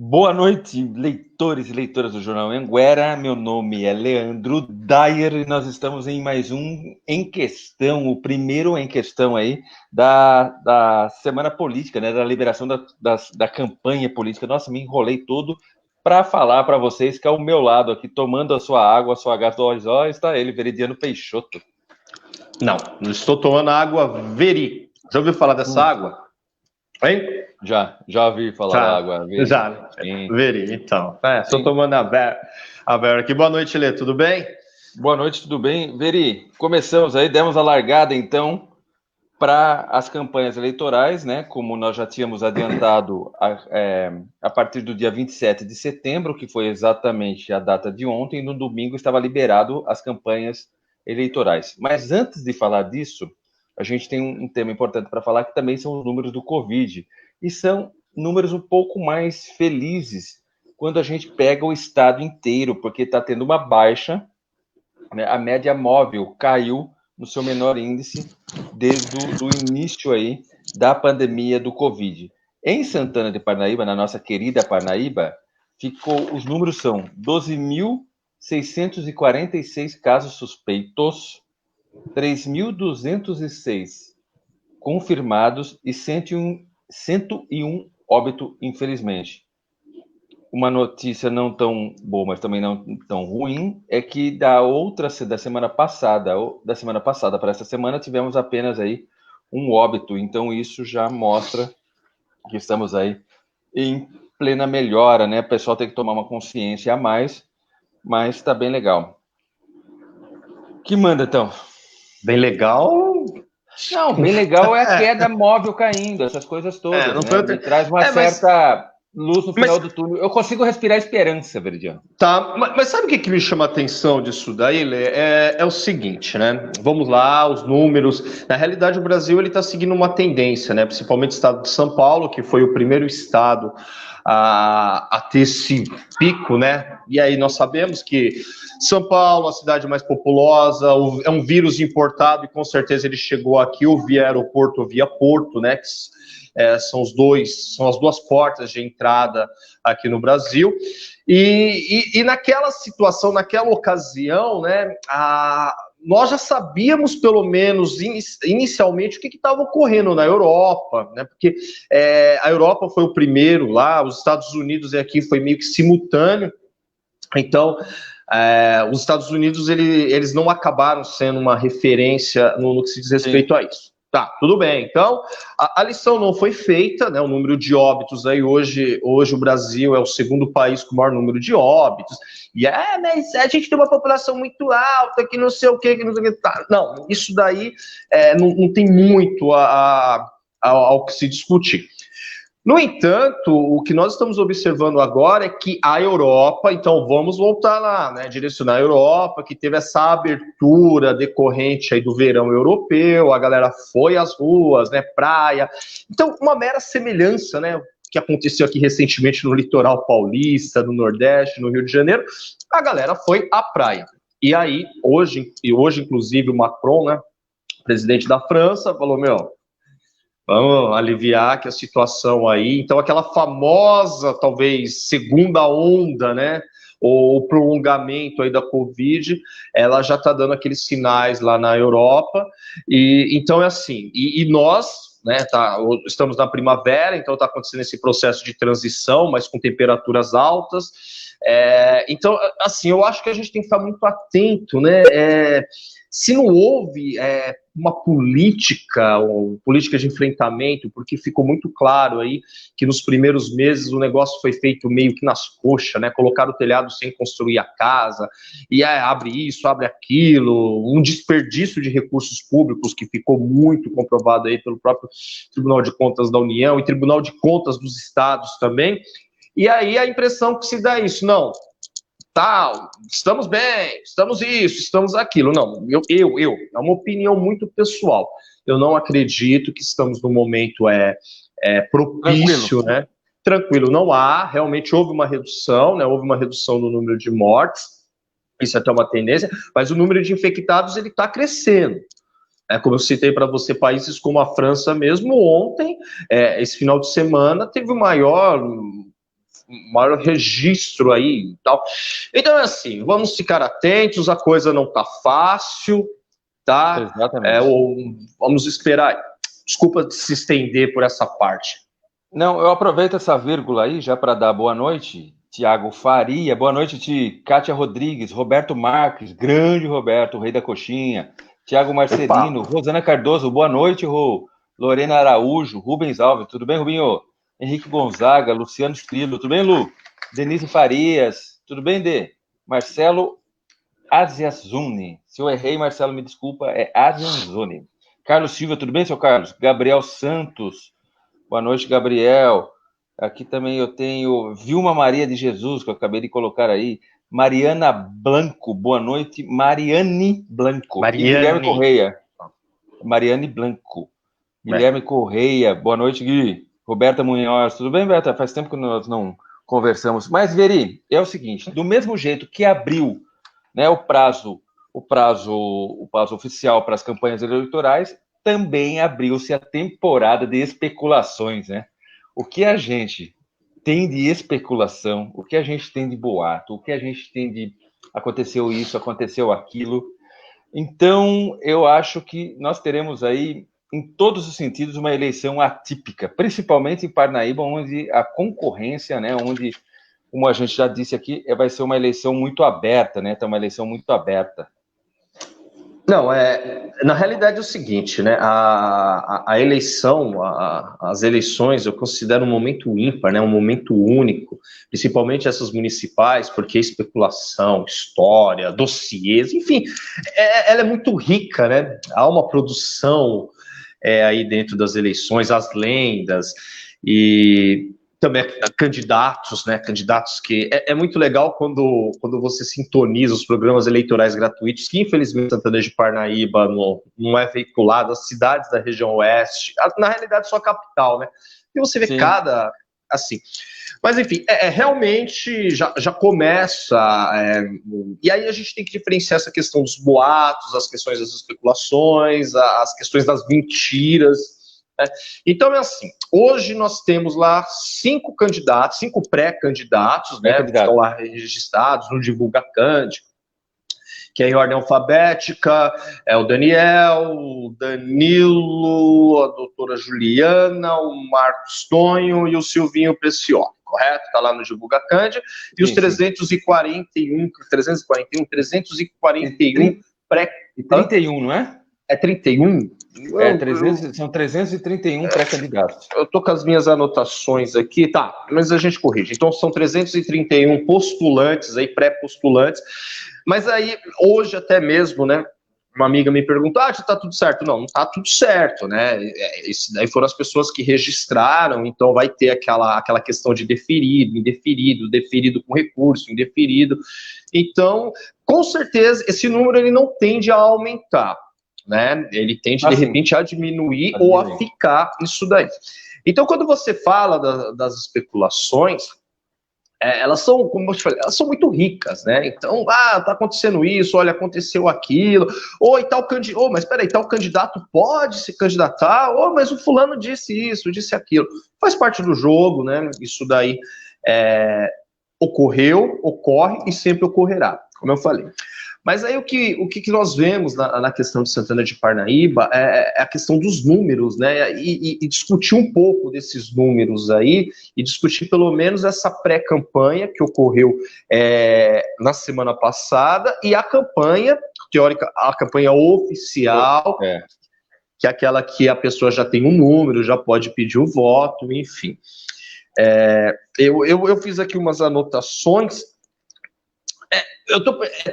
Boa noite, leitores e leitoras do Jornal Anguera. Meu nome é Leandro Dyer e nós estamos em mais um Em Questão, o primeiro Em Questão aí da semana política, né? Da liberação da campanha política. Nossa, me enrolei todo para falar para vocês que ao meu lado aqui, tomando a sua água, a sua gasóleo, está ele, Veridiano Peixoto. Não estou tomando água Veri. Já ouviu falar dessa água? Hein? Já ouvi falar da água Veri. Já, Veri, então. Estou tomando a Veri aqui. Boa noite, Lê, tudo bem? Boa noite, tudo bem? Veri, começamos aí, demos a largada então para as campanhas eleitorais, né? Como nós já tínhamos adiantado a partir do dia 27 de setembro, que foi exatamente a data de ontem, no domingo estava liberado as campanhas eleitorais. Mas antes de falar disso, a gente tem um tema importante para falar, que também são os números do Covid. E são números um pouco mais felizes quando a gente pega o estado inteiro, porque está tendo uma baixa, né? A média móvel caiu no seu menor índice desde o início aí da pandemia do Covid. Em Santana de Parnaíba, na nossa querida Parnaíba, os números são 12.646 casos suspeitos, 3.206 confirmados e 101 óbito, infelizmente. Uma notícia não tão boa, mas também não tão ruim, é que da semana passada para essa semana, tivemos apenas aí um óbito. Então isso já mostra que estamos aí em plena melhora, né? O pessoal tem que tomar uma consciência a mais, mas está bem legal. Que manda, então? Bem legal. Não, bem legal é a queda móvel caindo, essas coisas todas, né? Me traz uma certa luz no final do túnel. Eu consigo respirar esperança, Veridiano. Tá, mas sabe o que me chama a atenção disso daí, Lê? É o seguinte, né? Vamos lá, os números. Na realidade, o Brasil está seguindo uma tendência, né? Principalmente o estado de São Paulo, que foi o primeiro estado a ter esse pico, né? E aí nós sabemos que São Paulo, a cidade mais populosa, é um vírus importado e com certeza ele chegou aqui ou via aeroporto ou via porto, né? São as duas portas de entrada aqui no Brasil. E naquela situação, naquela ocasião, né, nós já sabíamos, pelo menos inicialmente, o que estava ocorrendo na Europa, né, porque a Europa foi o primeiro lá, os Estados Unidos aqui foi meio que simultâneo. Então, os Estados Unidos eles não acabaram sendo uma referência no que se diz respeito a isso. Tá, tudo bem. Então, a lição não foi feita, né? O número de óbitos aí hoje o Brasil é o segundo país com o maior número de óbitos. E mas a gente tem uma população muito alta, que não sei o que não sei o que. Tá. Não, isso daí não tem muito ao que se discutir. No entanto, o que nós estamos observando agora é que a Europa, então vamos voltar lá, né, direcionar a Europa, que teve essa abertura decorrente aí do verão europeu, a galera foi às ruas, né, praia. Então, uma mera semelhança, né, que aconteceu aqui recentemente no litoral paulista, no Nordeste, no Rio de Janeiro, a galera foi à praia. E aí, hoje inclusive, o Macron, né, presidente da França, falou, vamos aliviar que a situação aí. Então, aquela famosa, talvez, segunda onda, né? Ou prolongamento aí da Covid, ela já está dando aqueles sinais lá na Europa. E então é assim. E nós, né? Estamos na primavera, então está acontecendo esse processo de transição, mas com temperaturas altas. Então, assim, eu acho que a gente tem que estar muito atento, né? Se não houve uma política de enfrentamento, porque ficou muito claro aí que nos primeiros meses o negócio foi feito meio que nas coxas, né? Colocar o telhado sem construir a casa, e abre isso, abre aquilo, um desperdício de recursos públicos que ficou muito comprovado aí pelo próprio Tribunal de Contas da União e Tribunal de Contas dos Estados também. E aí a impressão que se dá é isso, não, estamos bem, estamos isso, estamos aquilo. Não, é uma opinião muito pessoal. Eu não acredito que estamos num momento propício, né? Tranquilo, não há, realmente houve uma redução, né? Houve uma redução no número de mortes, isso é até uma tendência, mas o número de infectados, ele está crescendo. Como eu citei para você, países como a França mesmo, ontem, esse final de semana, teve o maior maior registro aí e tal. Então é assim, vamos ficar atentos, a coisa não tá fácil, tá? Vamos esperar. Desculpa se estender por essa parte. Não, eu aproveito essa vírgula aí já para dar boa noite, Tiago Faria, boa noite, Kátia Rodrigues, Roberto Marques, grande Roberto, o rei da coxinha, Tiago Marcelino, Rosana Cardoso, boa noite, Rô, Lorena Araújo, Rubens Alves, tudo bem, Rubinho? Henrique Gonzaga, Luciano Strilo, tudo bem, Lu? Denise Farias, tudo bem, Dê? Marcelo Aziazuni, se eu errei, Marcelo, me desculpa, é Aziazuni. Carlos Silva, tudo bem, seu Carlos? Gabriel Santos, boa noite, Gabriel. Aqui também eu tenho Vilma Maria de Jesus, que eu acabei de colocar aí. Mariana Blanco, boa noite. Mariane Blanco. E Guilherme Correia. Mariane Blanco. Guilherme Correia, boa noite, Gui. Roberta Munhoz, tudo bem, Berta? Faz tempo que nós não conversamos. Mas, Veri, é o seguinte, do mesmo jeito que abriu, né, o prazo oficial para as campanhas eleitorais, também abriu-se a temporada de especulações, né? O que a gente tem de especulação, o que a gente tem de boato, o que a gente tem de aconteceu isso, aconteceu aquilo. Então, eu acho que nós teremos aí, em todos os sentidos, uma eleição atípica, principalmente em Parnaíba, onde a concorrência, né, onde, como a gente já disse aqui, vai ser uma eleição muito aberta, né? Então, uma eleição muito aberta. Não, na realidade é o seguinte, né? A eleição, as eleições, eu considero um momento ímpar, né? Um momento único, principalmente essas municipais, porque especulação, história, dossiês, enfim, ela é muito rica, né? Há uma produção aí dentro das eleições, as lendas e também candidatos, né? Candidatos que é muito legal quando você sintoniza os programas eleitorais gratuitos, que infelizmente Santana de Parnaíba não é veiculado, as cidades da região oeste, na realidade só a capital, né? E você vê Sim. cada assim. Mas enfim, realmente já começa. E aí a gente tem que diferenciar essa questão dos boatos, as questões das especulações, as questões das mentiras. Então é assim, hoje nós temos lá 5 pré-candidatos, né, que estão lá registrados no Divulga Cand, que é em ordem alfabética, é o Daniel, o Danilo, a doutora Juliana, o Marcos Tonho e o Silvinho Precioli, correto? Está lá no Divulga Cand, e os 341 pré... 31, não é? É 31? São 331 pré-candidatos. Eu estou com as minhas anotações aqui, tá, mas a gente corrige. Então, são 331 postulantes, aí, pré-postulantes. Mas aí, hoje até mesmo, né, uma amiga me perguntou, tá tudo certo? Não tá tudo certo, né? Esse daí foram as pessoas que registraram, então vai ter aquela questão de deferido, indeferido, deferido com recurso, indeferido. Então, com certeza, esse número ele não tende a aumentar, né? Ele tende, de repente, a diminuir ou a ficar isso daí. Então, quando você fala das especulações, elas são, como eu te falei, elas são muito ricas, né? Então, tá acontecendo isso, olha, aconteceu aquilo, e tal candidato, mas peraí, tal candidato pode se candidatar, mas o fulano disse isso, disse aquilo. Faz parte do jogo, né? Isso daí ocorre e sempre ocorrerá, como eu falei. Mas aí o que nós vemos na questão de Santana de Parnaíba é a questão dos números, né? E discutir um pouco desses números aí, e discutir pelo menos essa pré-campanha que ocorreu na semana passada, e a campanha teórica, a campanha oficial, que é aquela que a pessoa já tem um número, já pode pedir o voto, enfim. Eu fiz aqui umas anotações.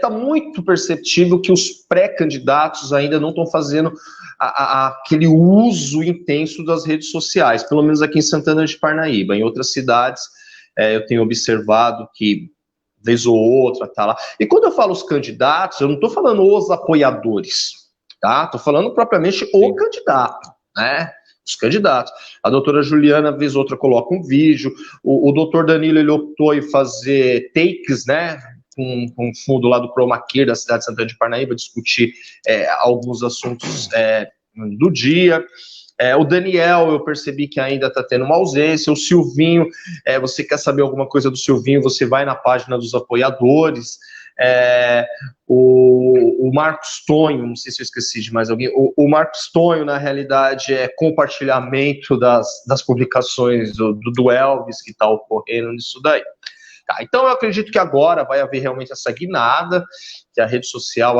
Tá muito perceptível que os pré-candidatos ainda não estão fazendo aquele uso intenso das redes sociais, pelo menos aqui em Santana de Parnaíba. Em outras cidades, eu tenho observado que, vez ou outra, tá lá. E quando eu falo os candidatos, eu não estou falando os apoiadores, tá? Estou falando propriamente o candidato, né? Os candidatos. A doutora Juliana, vez ou outra, coloca um vídeo. O doutor Danilo, ele optou em fazer takes, né? Com um fundo lá do Chroma Key da cidade de Santana de Parnaíba, discutir alguns assuntos do dia. O Daniel, eu percebi que ainda está tendo uma ausência. O Silvinho, você quer saber alguma coisa do Silvinho, você vai na página dos apoiadores. O Marcos Tonho, não sei se eu esqueci de mais alguém. O Marcos Tonho, na realidade, é compartilhamento das publicações do Elvis que está ocorrendo nisso daí. Tá, então eu acredito que agora vai haver realmente essa guinada, que a rede social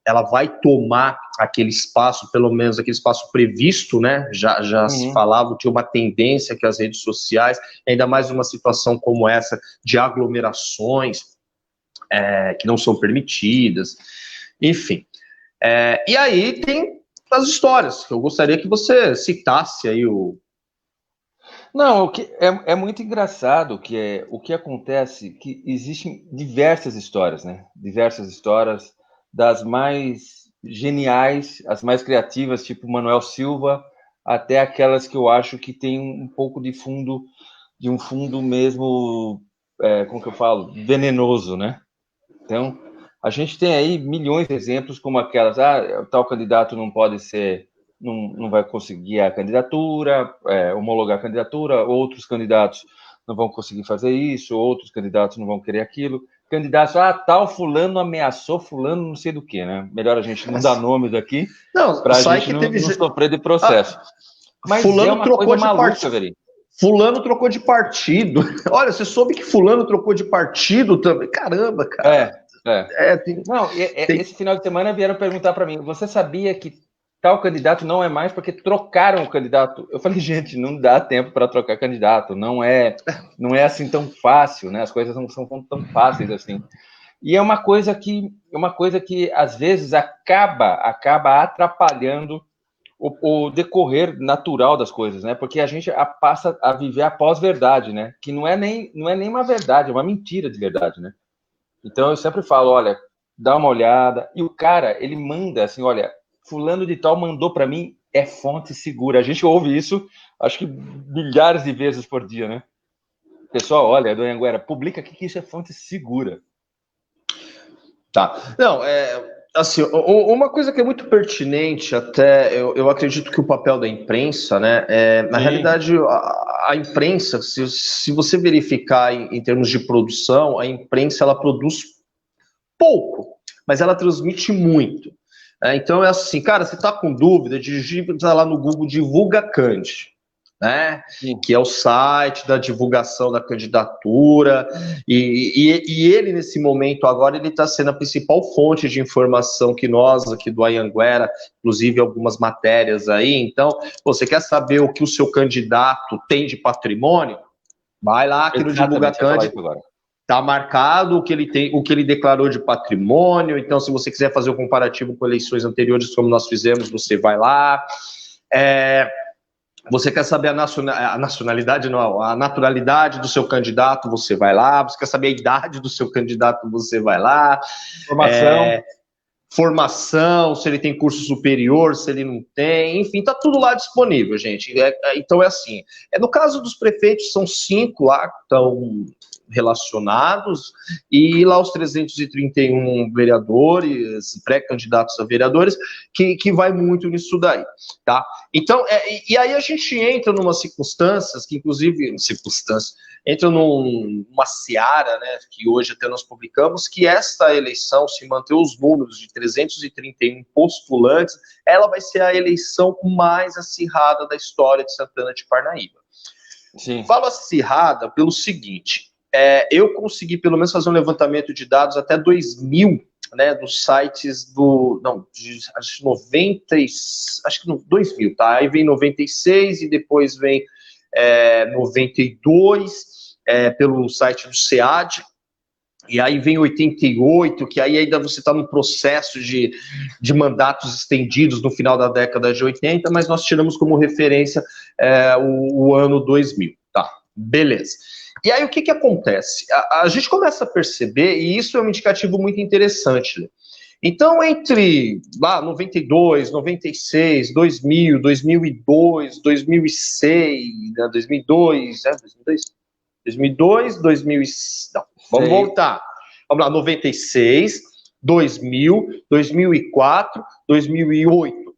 ela vai tomar aquele espaço, pelo menos aquele espaço previsto, né? Já se falava que uma tendência que as redes sociais, ainda mais numa situação como essa, de aglomerações que não são permitidas, enfim. E aí tem as histórias, que eu gostaria que você citasse aí o... Não, o que é muito engraçado o que acontece, que existem diversas histórias, né? Diversas histórias, das mais geniais, as mais criativas, tipo Manuel Silva, até aquelas que eu acho que tem um pouco de um fundo mesmo, como que eu falo, venenoso, né? Então, a gente tem aí milhões de exemplos como aquelas, tal candidato não pode ser, não vai conseguir a candidatura, homologar a candidatura, outros candidatos não vão conseguir fazer isso, outros candidatos não vão querer aquilo. Candidatos, tal fulano ameaçou fulano não sei do que, né? Melhor a gente não dar nomes aqui, para a gente não sofrer de processo. Mas fulano trocou de partido. Fulano trocou de partido. Olha, você soube que fulano trocou de partido também? Caramba, cara. Esse final de semana vieram perguntar para mim, você sabia que tal candidato não é mais porque trocaram o candidato? Eu falei, gente, não dá tempo para trocar candidato, não é assim tão fácil, né? As coisas não são tão fáceis assim. E é uma coisa que às vezes acaba atrapalhando o decorrer natural das coisas, né? Porque a gente passa a viver a pós-verdade, né? Que não é nem uma verdade, é uma mentira de verdade, né? Então eu sempre falo, olha, dá uma olhada. E o cara, ele manda assim, olha, fulano de tal mandou para mim, é fonte segura. A gente ouve isso, acho que milhares de vezes por dia, né? Pessoal, olha, do Anhanguera, publica aqui que isso é fonte segura. Tá. Não, assim, uma coisa que é muito pertinente, até eu acredito que o papel da imprensa, né? Na realidade, a imprensa, se você verificar em termos de produção, a imprensa ela produz pouco, mas ela transmite muito. Então é assim, cara, você está com dúvida, digita lá no Google DivulgaCand, né? Que é o site da divulgação da candidatura, e ele, nesse momento agora, ele está sendo a principal fonte de informação que nós, aqui do Anhanguera, inclusive algumas matérias aí. Então, você quer saber o que o seu candidato tem de patrimônio? Vai lá aqui no DivulgaCand. Está marcado o que ele tem, o que ele declarou de patrimônio. Então, se você quiser fazer o comparativo com eleições anteriores, como nós fizemos, você vai lá. Você quer saber a nacionalidade, não, a naturalidade do seu candidato, você vai lá. Você quer saber a idade do seu candidato, você vai lá. Formação, se ele tem curso superior, se ele não tem, enfim, está tudo lá disponível, gente. Então é assim, no caso dos prefeitos, são 5 lá que estão relacionados, e lá os 331 vereadores, pré-candidatos a vereadores, que vai muito nisso daí, tá? Então, e aí a gente entra numa circunstâncias, que inclusive, entra numa seara, né, que hoje até nós publicamos, que esta eleição, se manter os números de 331 postulantes, ela vai ser a eleição mais acirrada da história de Santana de Parnaíba. Sim. Falo acirrada pelo seguinte, eu consegui pelo menos fazer um levantamento de dados até 2000, né, dos sites acho que 2000, tá? Aí vem 96 e depois vem 92, pelo site do SEAD, e aí vem 88, que aí ainda você está no processo de mandatos estendidos no final da década de 80, mas nós tiramos como referência o ano 2000, tá? Beleza. E aí o que acontece? A gente começa a perceber, e isso é um indicativo muito interessante, né? Então, entre lá 92, 96, 2000, 2002, 2006, né, 2002, 2002, 2000, não, vamos voltar. Vamos lá, 96, 2000, 2004, 2008.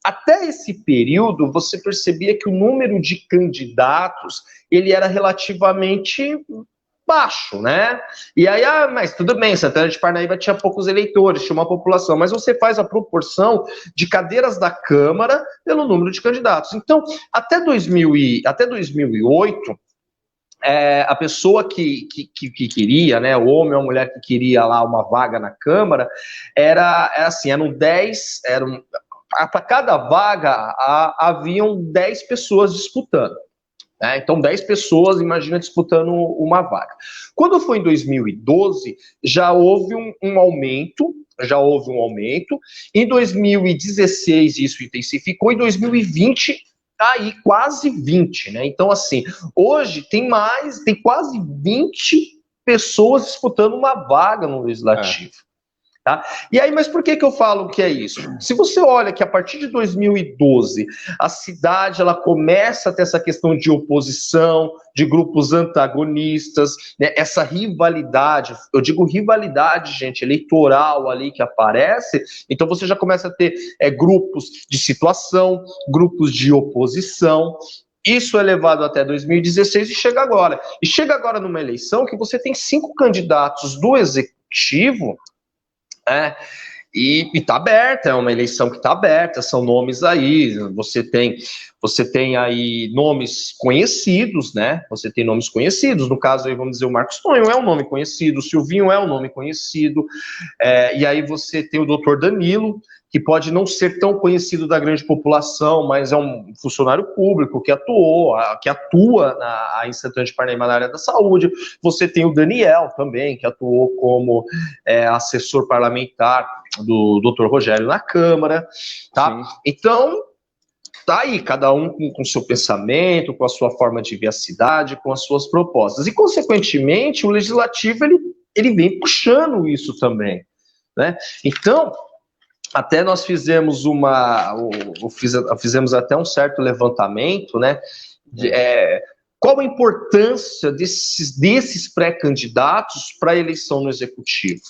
até esse período, você percebia que o número de candidatos, ele era relativamente baixo, né? E aí, mas tudo bem, Santana de Parnaíba tinha poucos eleitores, tinha uma população, mas você faz a proporção de cadeiras da Câmara pelo número de candidatos. Então, até 2008, a pessoa que queria, né, o homem ou a mulher que queria lá uma vaga na Câmara, eram 10, para cada vaga haviam 10 pessoas disputando. Então, 10 pessoas, imagina, disputando uma vaga. Quando foi em 2012, já houve um aumento, Em 2016, isso intensificou. Em 2020, aí quase 20, né? Então, assim, hoje tem quase 20 pessoas disputando uma vaga no Legislativo. Tá? E aí, mas por que eu falo que é isso? Se você olha que a partir de 2012 a cidade ela começa a ter essa questão de oposição, de grupos antagonistas, né? Essa rivalidade, eu digo rivalidade, gente, eleitoral ali que aparece, então você já começa a ter grupos de situação, grupos de oposição. Isso é levado até 2016 e chega agora. E chega agora numa eleição que você tem 5 candidatos do Executivo. E está aberta, é uma eleição que está aberta, são nomes aí, você tem aí nomes conhecidos, né? Você tem nomes conhecidos, no caso aí vamos dizer o Marcos Tonho é um nome conhecido, o Silvinho é um nome conhecido, e aí você tem o doutor Danilo, que pode não ser tão conhecido da grande população, mas é um funcionário público que atua em Santana de Parnaíba na área da saúde. Você tem o Daniel também, que atuou como assessor parlamentar do Dr. Rogério na Câmara, tá? Sim. Então, tá aí, cada um com o seu pensamento, com a sua forma de ver a cidade, com as suas propostas. E, consequentemente, o Legislativo, ele vem puxando isso também, né? Então, até nós fizemos fizemos até um certo levantamento, né? Qual a importância desses pré-candidatos para a eleição no Executivo?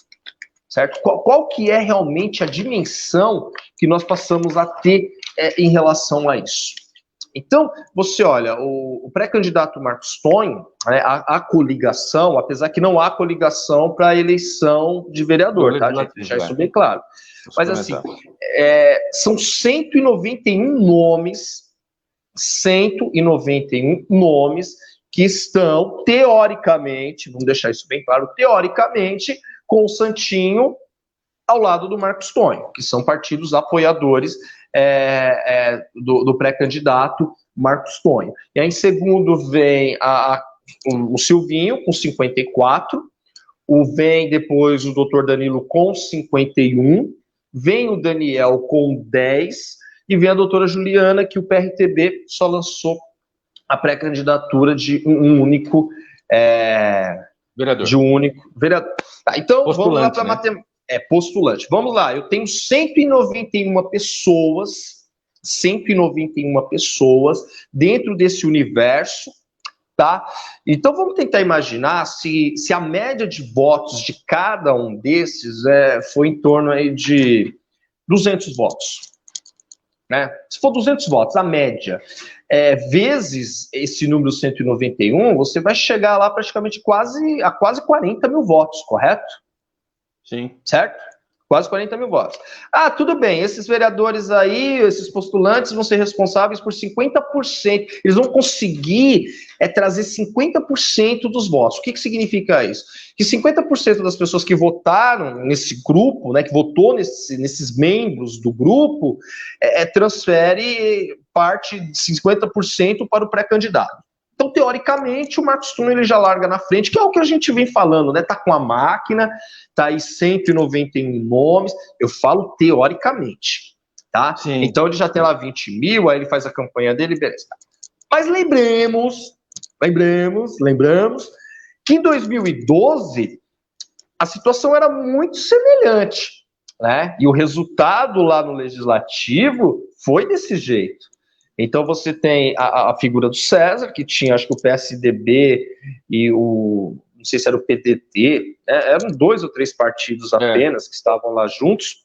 Certo? Qual que é realmente a dimensão que nós passamos a ter em relação a isso? Então, você olha, o pré-candidato Marcos Tonho, a coligação, apesar que não há coligação para a eleição de vereador, tá, gente? Deixar isso bem claro. Mas, assim, são 191 nomes que estão, teoricamente, vamos deixar isso bem claro, teoricamente, com o Santinho ao lado do Marcos Tonho, que são partidos apoiadores do pré-candidato Marcos Tonho. E aí, em segundo, vem o Silvinho, com 54, vem depois o doutor Danilo com 51, vem o Daniel com 10, e vem a doutora Juliana, que o PRTB só lançou a pré-candidatura de um único vereador. Tá, então, postulante, vamos lá para matemática. Postulante. Vamos lá, eu tenho 191 pessoas dentro desse universo, tá? Então, vamos tentar imaginar se a média de votos de cada um desses foi em torno aí de 200 votos. Né? Se for 200 votos, a média, vezes esse número 191, você vai chegar lá praticamente a quase 40 mil votos, correto? Sim. Certo? Quase 40 mil votos. Tudo bem, esses vereadores aí, esses postulantes vão ser responsáveis por 50%. Eles vão conseguir trazer 50% dos votos. O que significa isso? Que 50% das pessoas que votaram nesse grupo, né, que votou nesses membros do grupo, transfere parte de 50% para o pré-candidato. Então, teoricamente, o Marcos Tonho ele já larga na frente, que é o que a gente vem falando, né? Tá com a máquina, tá aí 191 nomes, eu falo teoricamente, tá? Sim. Então, ele já tem lá 20 mil, aí ele faz a campanha dele, beleza. Mas lembremos que em 2012, a situação era muito semelhante, né? E o resultado lá no Legislativo foi desse jeito. Então, você tem a figura do César, que tinha, acho que o PSDB e não sei se era o PDT, eram 2 ou 3 partidos apenas que estavam lá juntos.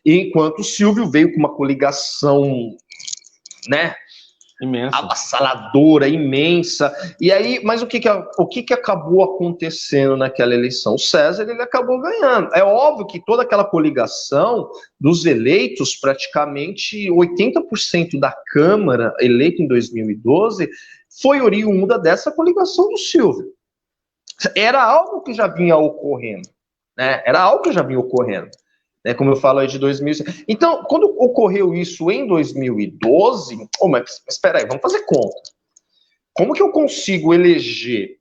enquanto o Silvio veio com uma coligação, né, Imensa. avassaladora, imensa. E aí, mas o que acabou acontecendo naquela eleição? O César, ele acabou ganhando. É óbvio que toda aquela coligação dos eleitos, praticamente 80% da Câmara eleita em 2012 foi oriunda dessa coligação do Silvio. Era algo que já vinha ocorrendo, né? Era algo que já vinha ocorrendo. Como eu falo aí de 2006. Então, quando ocorreu isso em 2012, mas espera aí, vamos fazer conta. Como que eu consigo eleger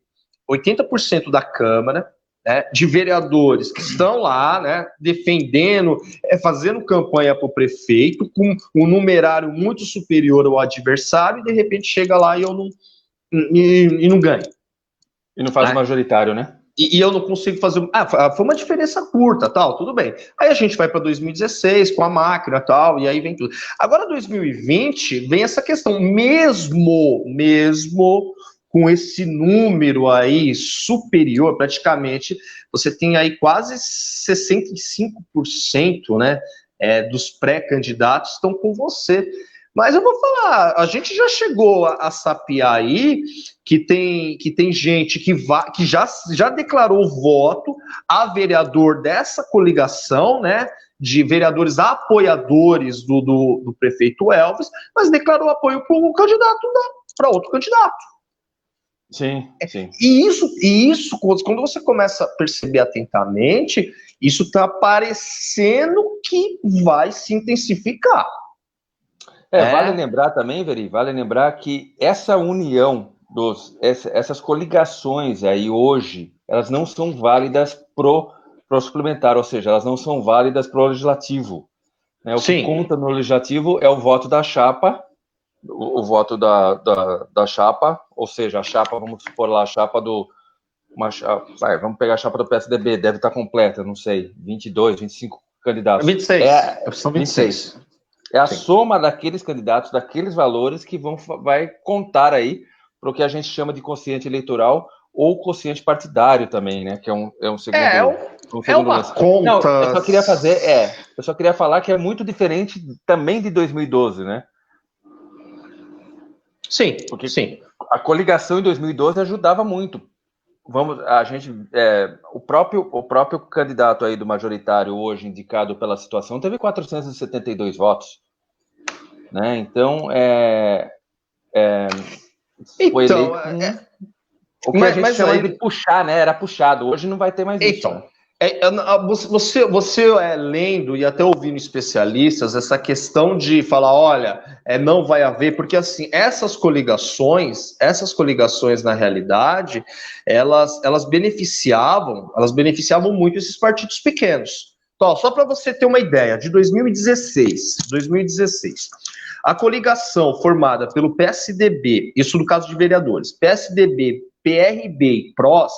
80% da Câmara, né, de vereadores que estão lá, né, defendendo, fazendo campanha para o prefeito, com um numerário muito superior ao adversário, e de repente chega lá e eu não, e não ganho. E não faz majoritário, né? E eu não consigo fazer. Foi uma diferença curta, tal, tudo bem. Aí a gente vai para 2016 com a máquina, tal, e aí vem tudo. Agora 2020 vem essa questão, mesmo com esse número aí superior, praticamente, você tem aí quase 65%, né, dos pré-candidatos estão com você. Mas eu vou falar, a gente já chegou a sapear aí que tem gente que já declarou voto a vereador dessa coligação, né, de vereadores apoiadores do prefeito Elvis, mas declarou apoio para um candidato, para outro candidato. Sim, sim. E isso, quando você começa a perceber atentamente, isso está parecendo que vai se intensificar. Vale lembrar também, Veri, vale lembrar que essa união, essas coligações aí hoje, elas não são válidas pro suplementar, ou seja, elas não são válidas pro legislativo. Né? O que conta no legislativo é o voto da chapa, o voto da chapa, ou seja, a chapa, vamos supor lá, a chapa vamos pegar a chapa do PSDB, deve estar completa, não sei, 22, 25 candidatos. 26, são 26. É a soma daqueles candidatos, daqueles valores que vai contar aí para o que a gente chama de quociente eleitoral ou quociente partidário também, né? Que é um segundo. Uma conta. Não, eu só queria falar que é muito diferente também de 2012, né? Sim, porque sim. A coligação em 2012 ajudava muito. O próprio candidato aí do majoritário hoje indicado pela situação teve 472 votos, né? Então foi eleito o que a gente chama de puxar, né? Era puxado. Hoje não vai ter mais isso. Né? Você lendo e até ouvindo especialistas, essa questão de falar, olha, não vai haver, porque assim, essas coligações na realidade, elas beneficiavam muito esses partidos pequenos. Então, só para você ter uma ideia, de 2016, a coligação formada pelo PSDB, isso no caso de vereadores, PSDB, PRB e PROS,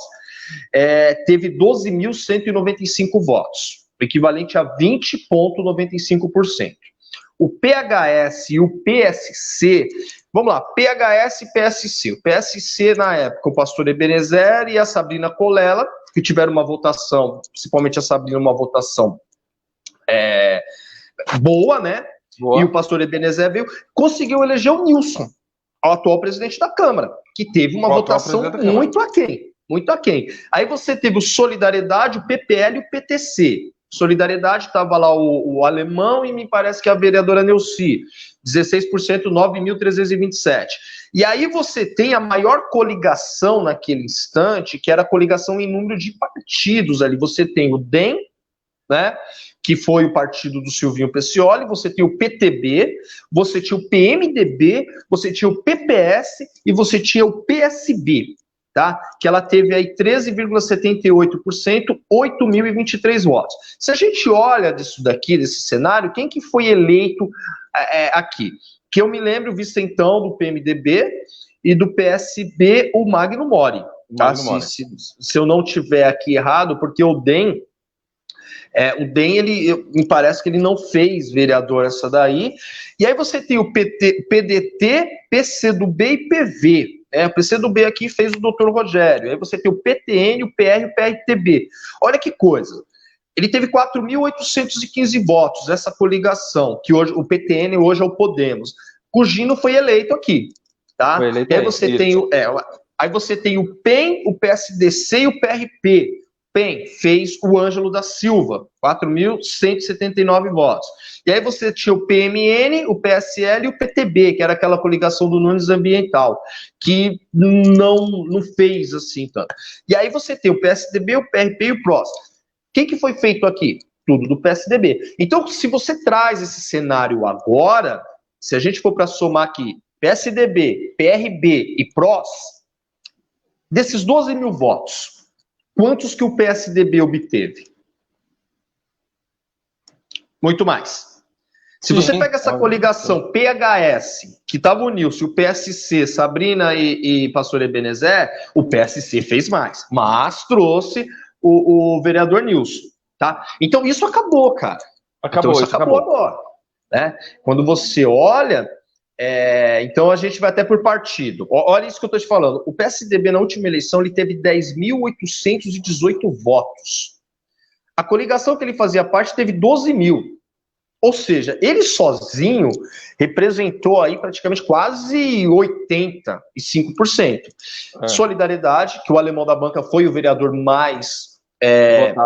teve 12.195 votos, equivalente a 20,95%. O PHS e o PSC, vamos lá, PHS e PSC. O PSC, na época, o pastor Ebenezer e a Sabrina Colella, que tiveram uma votação, principalmente a Sabrina, uma votação boa, né? Boa. E o pastor Ebenezer conseguiu eleger o Nilson, o atual presidente da Câmara, que teve uma votação muito aquém. Muito aquém. Aí você teve o Solidariedade, o PPL e o PTC. Solidariedade estava lá o alemão e me parece que a vereadora Neuci. 16%, 9.327. E aí você tem a maior coligação naquele instante, que era a coligação em número de partidos ali. Você tem o DEM, né, que foi o partido do Silvinho Peccioli, você tem o PTB, você tinha o PMDB, você tinha o PPS e você tinha o PSB. Tá? Que ela teve aí 13,78%, 8.023 votos. Se a gente olha disso daqui, desse cenário, quem que foi eleito aqui? Que eu me lembro, visto então, do PMDB e do PSB, o Magno Mori. Tá? Se eu não tiver aqui errado, porque o DEM, me parece que ele não fez vereador essa daí. E aí você tem o PDT, PCdoB e PV. O PCdoB aqui fez o Dr. Rogério. Aí você tem o PTN, o PR e o PRTB. Olha que coisa. ele teve 4.815 votos, essa coligação, que hoje o PTN hoje é o Podemos. O Gino foi eleito aqui, tá? Foi eleito e aí você tem aí você tem o PEN, o PSDC e o PRP. PEN fez o Ângelo da Silva, 4.179 votos. E aí você tinha o PMN, o PSL e o PTB, que era aquela coligação do Nunes Ambiental, que não fez assim tanto. E aí você tem o PSDB, o PRP e o PROS. O que foi feito aqui? Tudo do PSDB. Então, se você traz esse cenário agora, se a gente for para somar aqui PSDB, PRB e PROS, desses 12 mil votos, quantos que o PSDB obteve? Muito mais. Se você pega essa coligação PHS, que estava o Nilson, o PSC, Sabrina e Pastor Ebenezer, o PSC fez mais, mas trouxe o vereador Nilson, tá? Então isso acabou, cara. Então isso acabou agora, né? Quando você olha, então a gente vai até por partido. Olha isso que eu estou te falando. O PSDB na última eleição ele teve 10.818 votos. A coligação que ele fazia parte teve 12 mil. Ou seja, ele sozinho representou aí praticamente quase 85%. Solidariedade, que o Alemão da Banca foi o vereador mais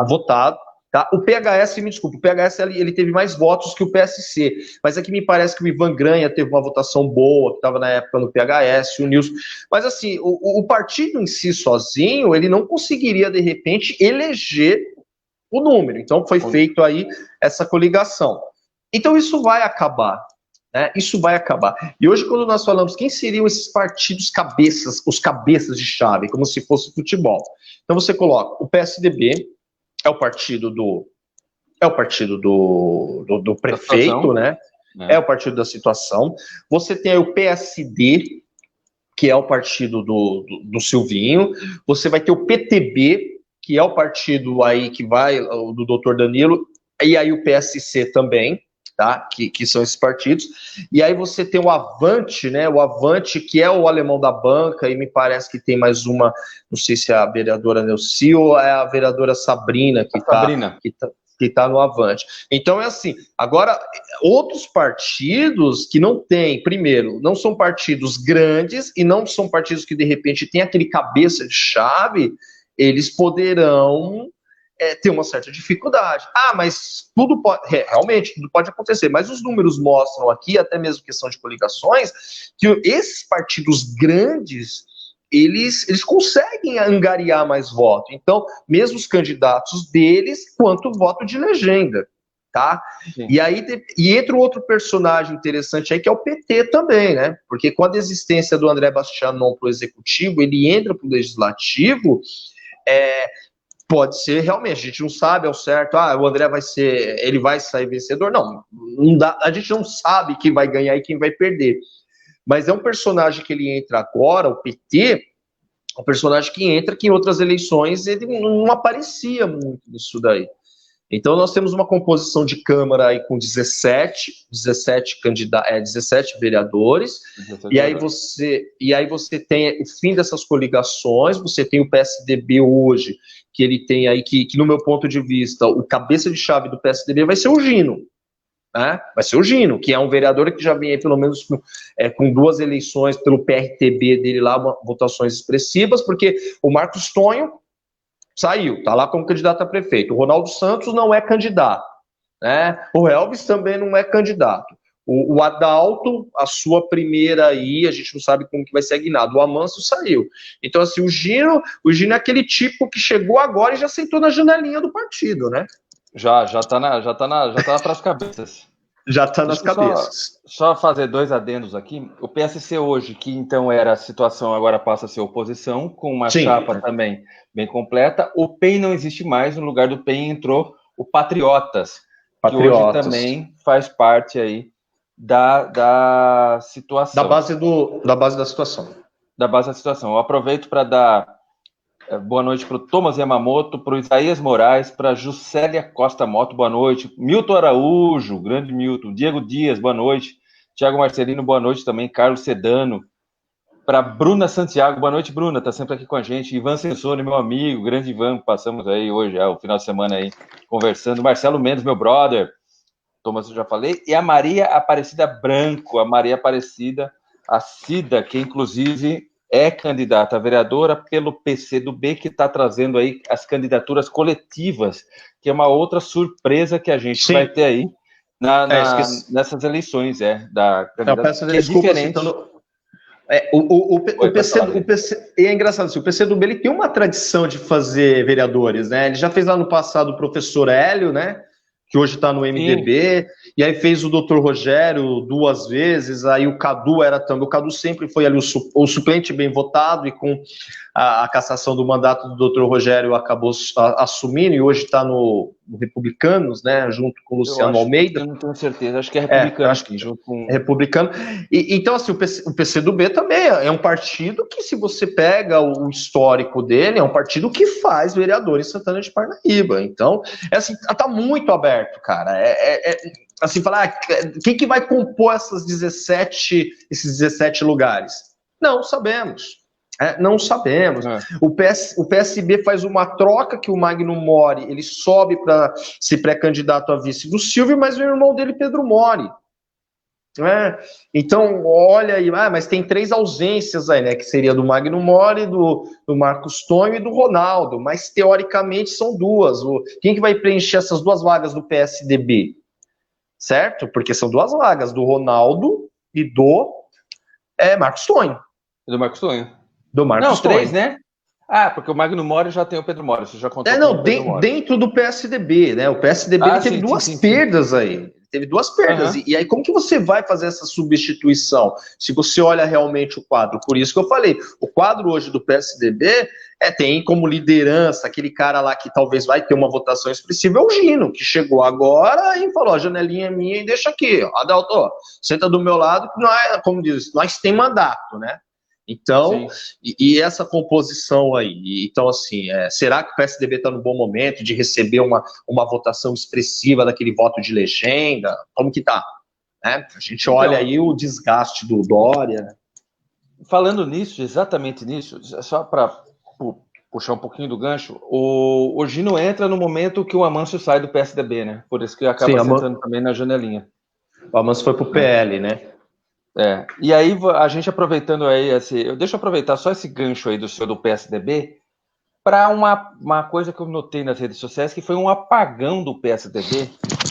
votado. Tá? O PHS, me desculpa, o PHS ele teve mais votos que o PSC, mas aqui me parece que o Ivan Granha teve uma votação boa, que estava na época no PHS, o Nilson. Mas assim, o partido em si sozinho, ele não conseguiria, de repente, eleger o número. Então foi feito aí essa coligação. Então isso vai acabar, né? Isso vai acabar. E hoje, quando nós falamos quem seriam esses partidos cabeças, os cabeças de chave, como se fosse futebol. Então você coloca o PSDB, é o partido do prefeito, né? É o partido da situação. Você tem aí o PSD, que é o partido do Silvinho. Você vai ter o PTB, que é o partido aí que vai, do doutor Danilo, e aí o PSC também, tá? Que são esses partidos. E aí você tem o Avante, né? O Avante, que é o Alemão da Banca, e me parece que tem mais uma, não sei se é a vereadora Neuci ou é a vereadora Sabrina, que tá no Avante. Então é assim, agora, outros partidos que não têm, primeiro, não são partidos grandes e não são partidos que, de repente, têm aquele cabeça de chave, eles poderão ter uma certa dificuldade. Mas tudo pode, realmente, tudo pode acontecer, mas os números mostram aqui, até mesmo questão de coligações, que esses partidos grandes, eles conseguem angariar mais voto. Então, mesmo os candidatos deles, quanto voto de legenda, tá? Sim. E aí entra um outro personagem interessante aí, que é o PT também, né? Porque com a desistência do André Bastianon para o executivo, ele entra para o legislativo, pode ser realmente, a gente não sabe ao certo, o André ele vai sair vencedor. Não dá, a gente não sabe quem vai ganhar e quem vai perder. Mas é um personagem que ele entra agora, o PT, um personagem que entra que em outras eleições ele não aparecia muito nisso daí. Então nós temos uma composição de Câmara aí com 17 vereadores, e aí você tem o fim dessas coligações, você tem o PSDB hoje, que ele tem aí, que no meu ponto de vista, o cabeça de chave do PSDB vai ser o Gino, né? Vai ser o Gino, que é um vereador que já vem aí pelo menos com 2 eleições pelo PRTB dele lá, votações expressivas, porque o Marcos Tonho saiu, tá lá como candidato a prefeito. O Ronaldo Santos não é candidato, né? O Elvis também não é candidato. O Adalto, a sua primeira aí, a gente não sabe como que vai ser a guinada. O Amâncio saiu. Então, assim, o Gino é aquele tipo que chegou agora e já sentou na janelinha do partido, né? Já tá pras cabeças. Já tá nas cabeças. Só fazer 2 adendos aqui. O PSC hoje, que então era a situação, agora passa a ser oposição, com uma chapa também bem completa. O PEN não existe mais, no lugar do PEN entrou o Patriotas, que hoje também faz parte aí da situação. Da base da situação. Da base da situação. Eu aproveito para dar boa noite para o Thomas Yamamoto, para o Isaías Moraes, para a Juscelia Costa Moto, boa noite. Milton Araújo, grande Milton. Diego Dias, boa noite. Tiago Marcelino, boa noite também. Carlos Sedano. para Bruna Santiago. Boa noite, Bruna, tá sempre aqui com a gente. Ivan Sensoni, meu amigo, grande Ivan, passamos aí hoje, o final de semana aí, conversando. Marcelo Mendes, meu brother, Thomas, eu já falei. E a Maria Aparecida Branco, a Maria Aparecida, a Cida, que inclusive é candidata a vereadora pelo PCdoB, que está trazendo aí as candidaturas coletivas, que é uma outra surpresa que a gente vai ter aí nessas eleições, da candidatura, que é diferente. O PC, é engraçado, assim, o PCdoB ele tem uma tradição de fazer vereadores, né? Ele já fez lá no passado o professor Hélio, né? Que hoje está no MDB, e aí fez o doutor Rogério 2 vezes, aí o Cadu era também, o Cadu sempre foi ali o suplente bem votado, e com a cassação do mandato do doutor Rogério acabou assumindo, e hoje está no Republicanos, né, junto com o Luciano Almeida. Eu não tenho certeza, acho que é Republicano. Acho que junto com... É Republicano. Então, assim, o PCdoB também é um partido que, se você pega o histórico dele, é um partido que faz vereador em Santana de Parnaíba. Então, assim, tá muito aberto, cara. Assim, falar, quem que vai compor esses 17 lugares? Não sabemos. Não sabemos. O PSB faz uma troca que o Magno Mori ele sobe para ser pré-candidato a vice do Silvio, mas o irmão dele, Pedro Mori. Então, olha aí, mas tem 3 ausências aí, né? Que seria do Magno Mori, do Marcos Tonho e do Ronaldo, mas teoricamente são 2. Quem que vai preencher essas 2 vagas do PSDB? Certo? Porque são 2 vagas, do Ronaldo e do Marcos Tonho. Do Marcos Tonho. Do Marcos Tonho. 3, né? Porque o Magno Mori já tem o Pedro Mori, você já contou. Dentro do PSDB, né? O PSDB ele teve 2 perdas aí. Teve 2 perdas. E aí, como que você vai fazer essa substituição? Se você olha realmente o quadro. Por isso que eu falei, o quadro hoje do PSDB tem como liderança aquele cara lá que talvez vai ter uma votação expressiva, é o Gino, que chegou agora e falou, a janelinha é minha e deixa aqui. Adalto, senta do meu lado, que nós, como diz, nós tem mandato, né? Então, e essa composição aí? Então, assim, será que o PSDB está no bom momento de receber uma votação expressiva daquele voto de legenda? Como que tá? A gente olha aí o desgaste do Dória. Falando nisso, exatamente nisso, só para puxar um pouquinho do gancho, o Gino entra no momento que o Amâncio sai do PSDB, né? Por isso que acaba sentando também na janelinha. O Amâncio foi pro PL, né? E aí a gente aproveitando aí, deixa eu aproveitar só esse gancho aí do senhor do PSDB para uma coisa que eu notei nas redes sociais, que foi um apagão do PSDB.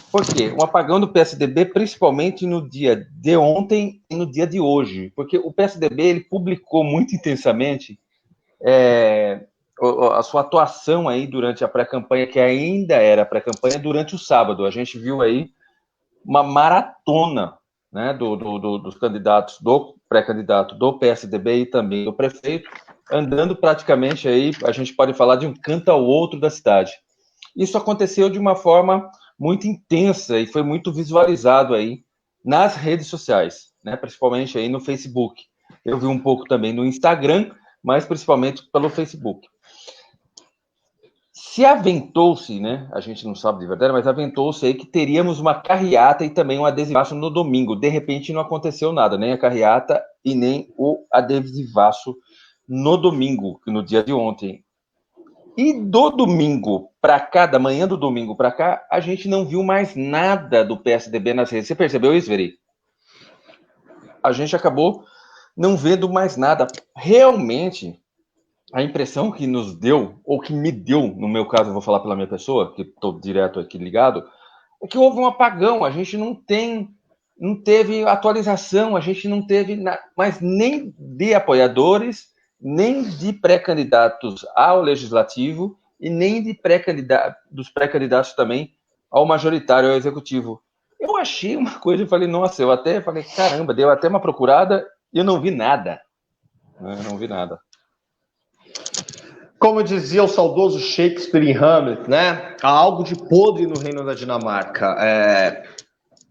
Por quê? Um apagão do PSDB principalmente no dia de ontem e no dia de hoje, porque o PSDB ele publicou muito intensamente a sua atuação aí durante a pré-campanha, que ainda era pré-campanha, durante o sábado. A gente viu aí uma maratona, né, dos candidatos, do pré-candidato do PSDB e também do prefeito, andando praticamente aí, a gente pode falar de um canto ao outro da cidade. Isso aconteceu de uma forma muito intensa e foi muito visualizado aí nas redes sociais, né, principalmente aí no Facebook. Eu vi um pouco também no Instagram, mas principalmente pelo Facebook. Se aventou-se, né? A gente não sabe de verdade, mas aventou-se aí que teríamos uma carreata e também um adesivaço no domingo. De repente não aconteceu nada, nem a carreata e nem o adesivaço no domingo, no dia de ontem. E do domingo para cá, da manhã do domingo para cá, a gente não viu mais nada do PSDB nas redes. Você percebeu isso, Veri? A gente acabou não vendo mais nada. Realmente, a impressão que nos deu, ou que me deu, no meu caso, eu vou falar pela minha pessoa, que estou direto aqui ligado, é que houve um apagão. A gente não teve atualização, a gente não teve mais nem de apoiadores, nem de pré-candidatos ao legislativo e nem de dos pré-candidatos também ao majoritário, ao executivo. Eu achei uma coisa, eu falei, nossa, eu até falei, caramba, deu até uma procurada e eu não vi nada. Eu não vi nada. Como dizia o saudoso Shakespeare em Hamlet, né? Há algo de podre no reino da Dinamarca.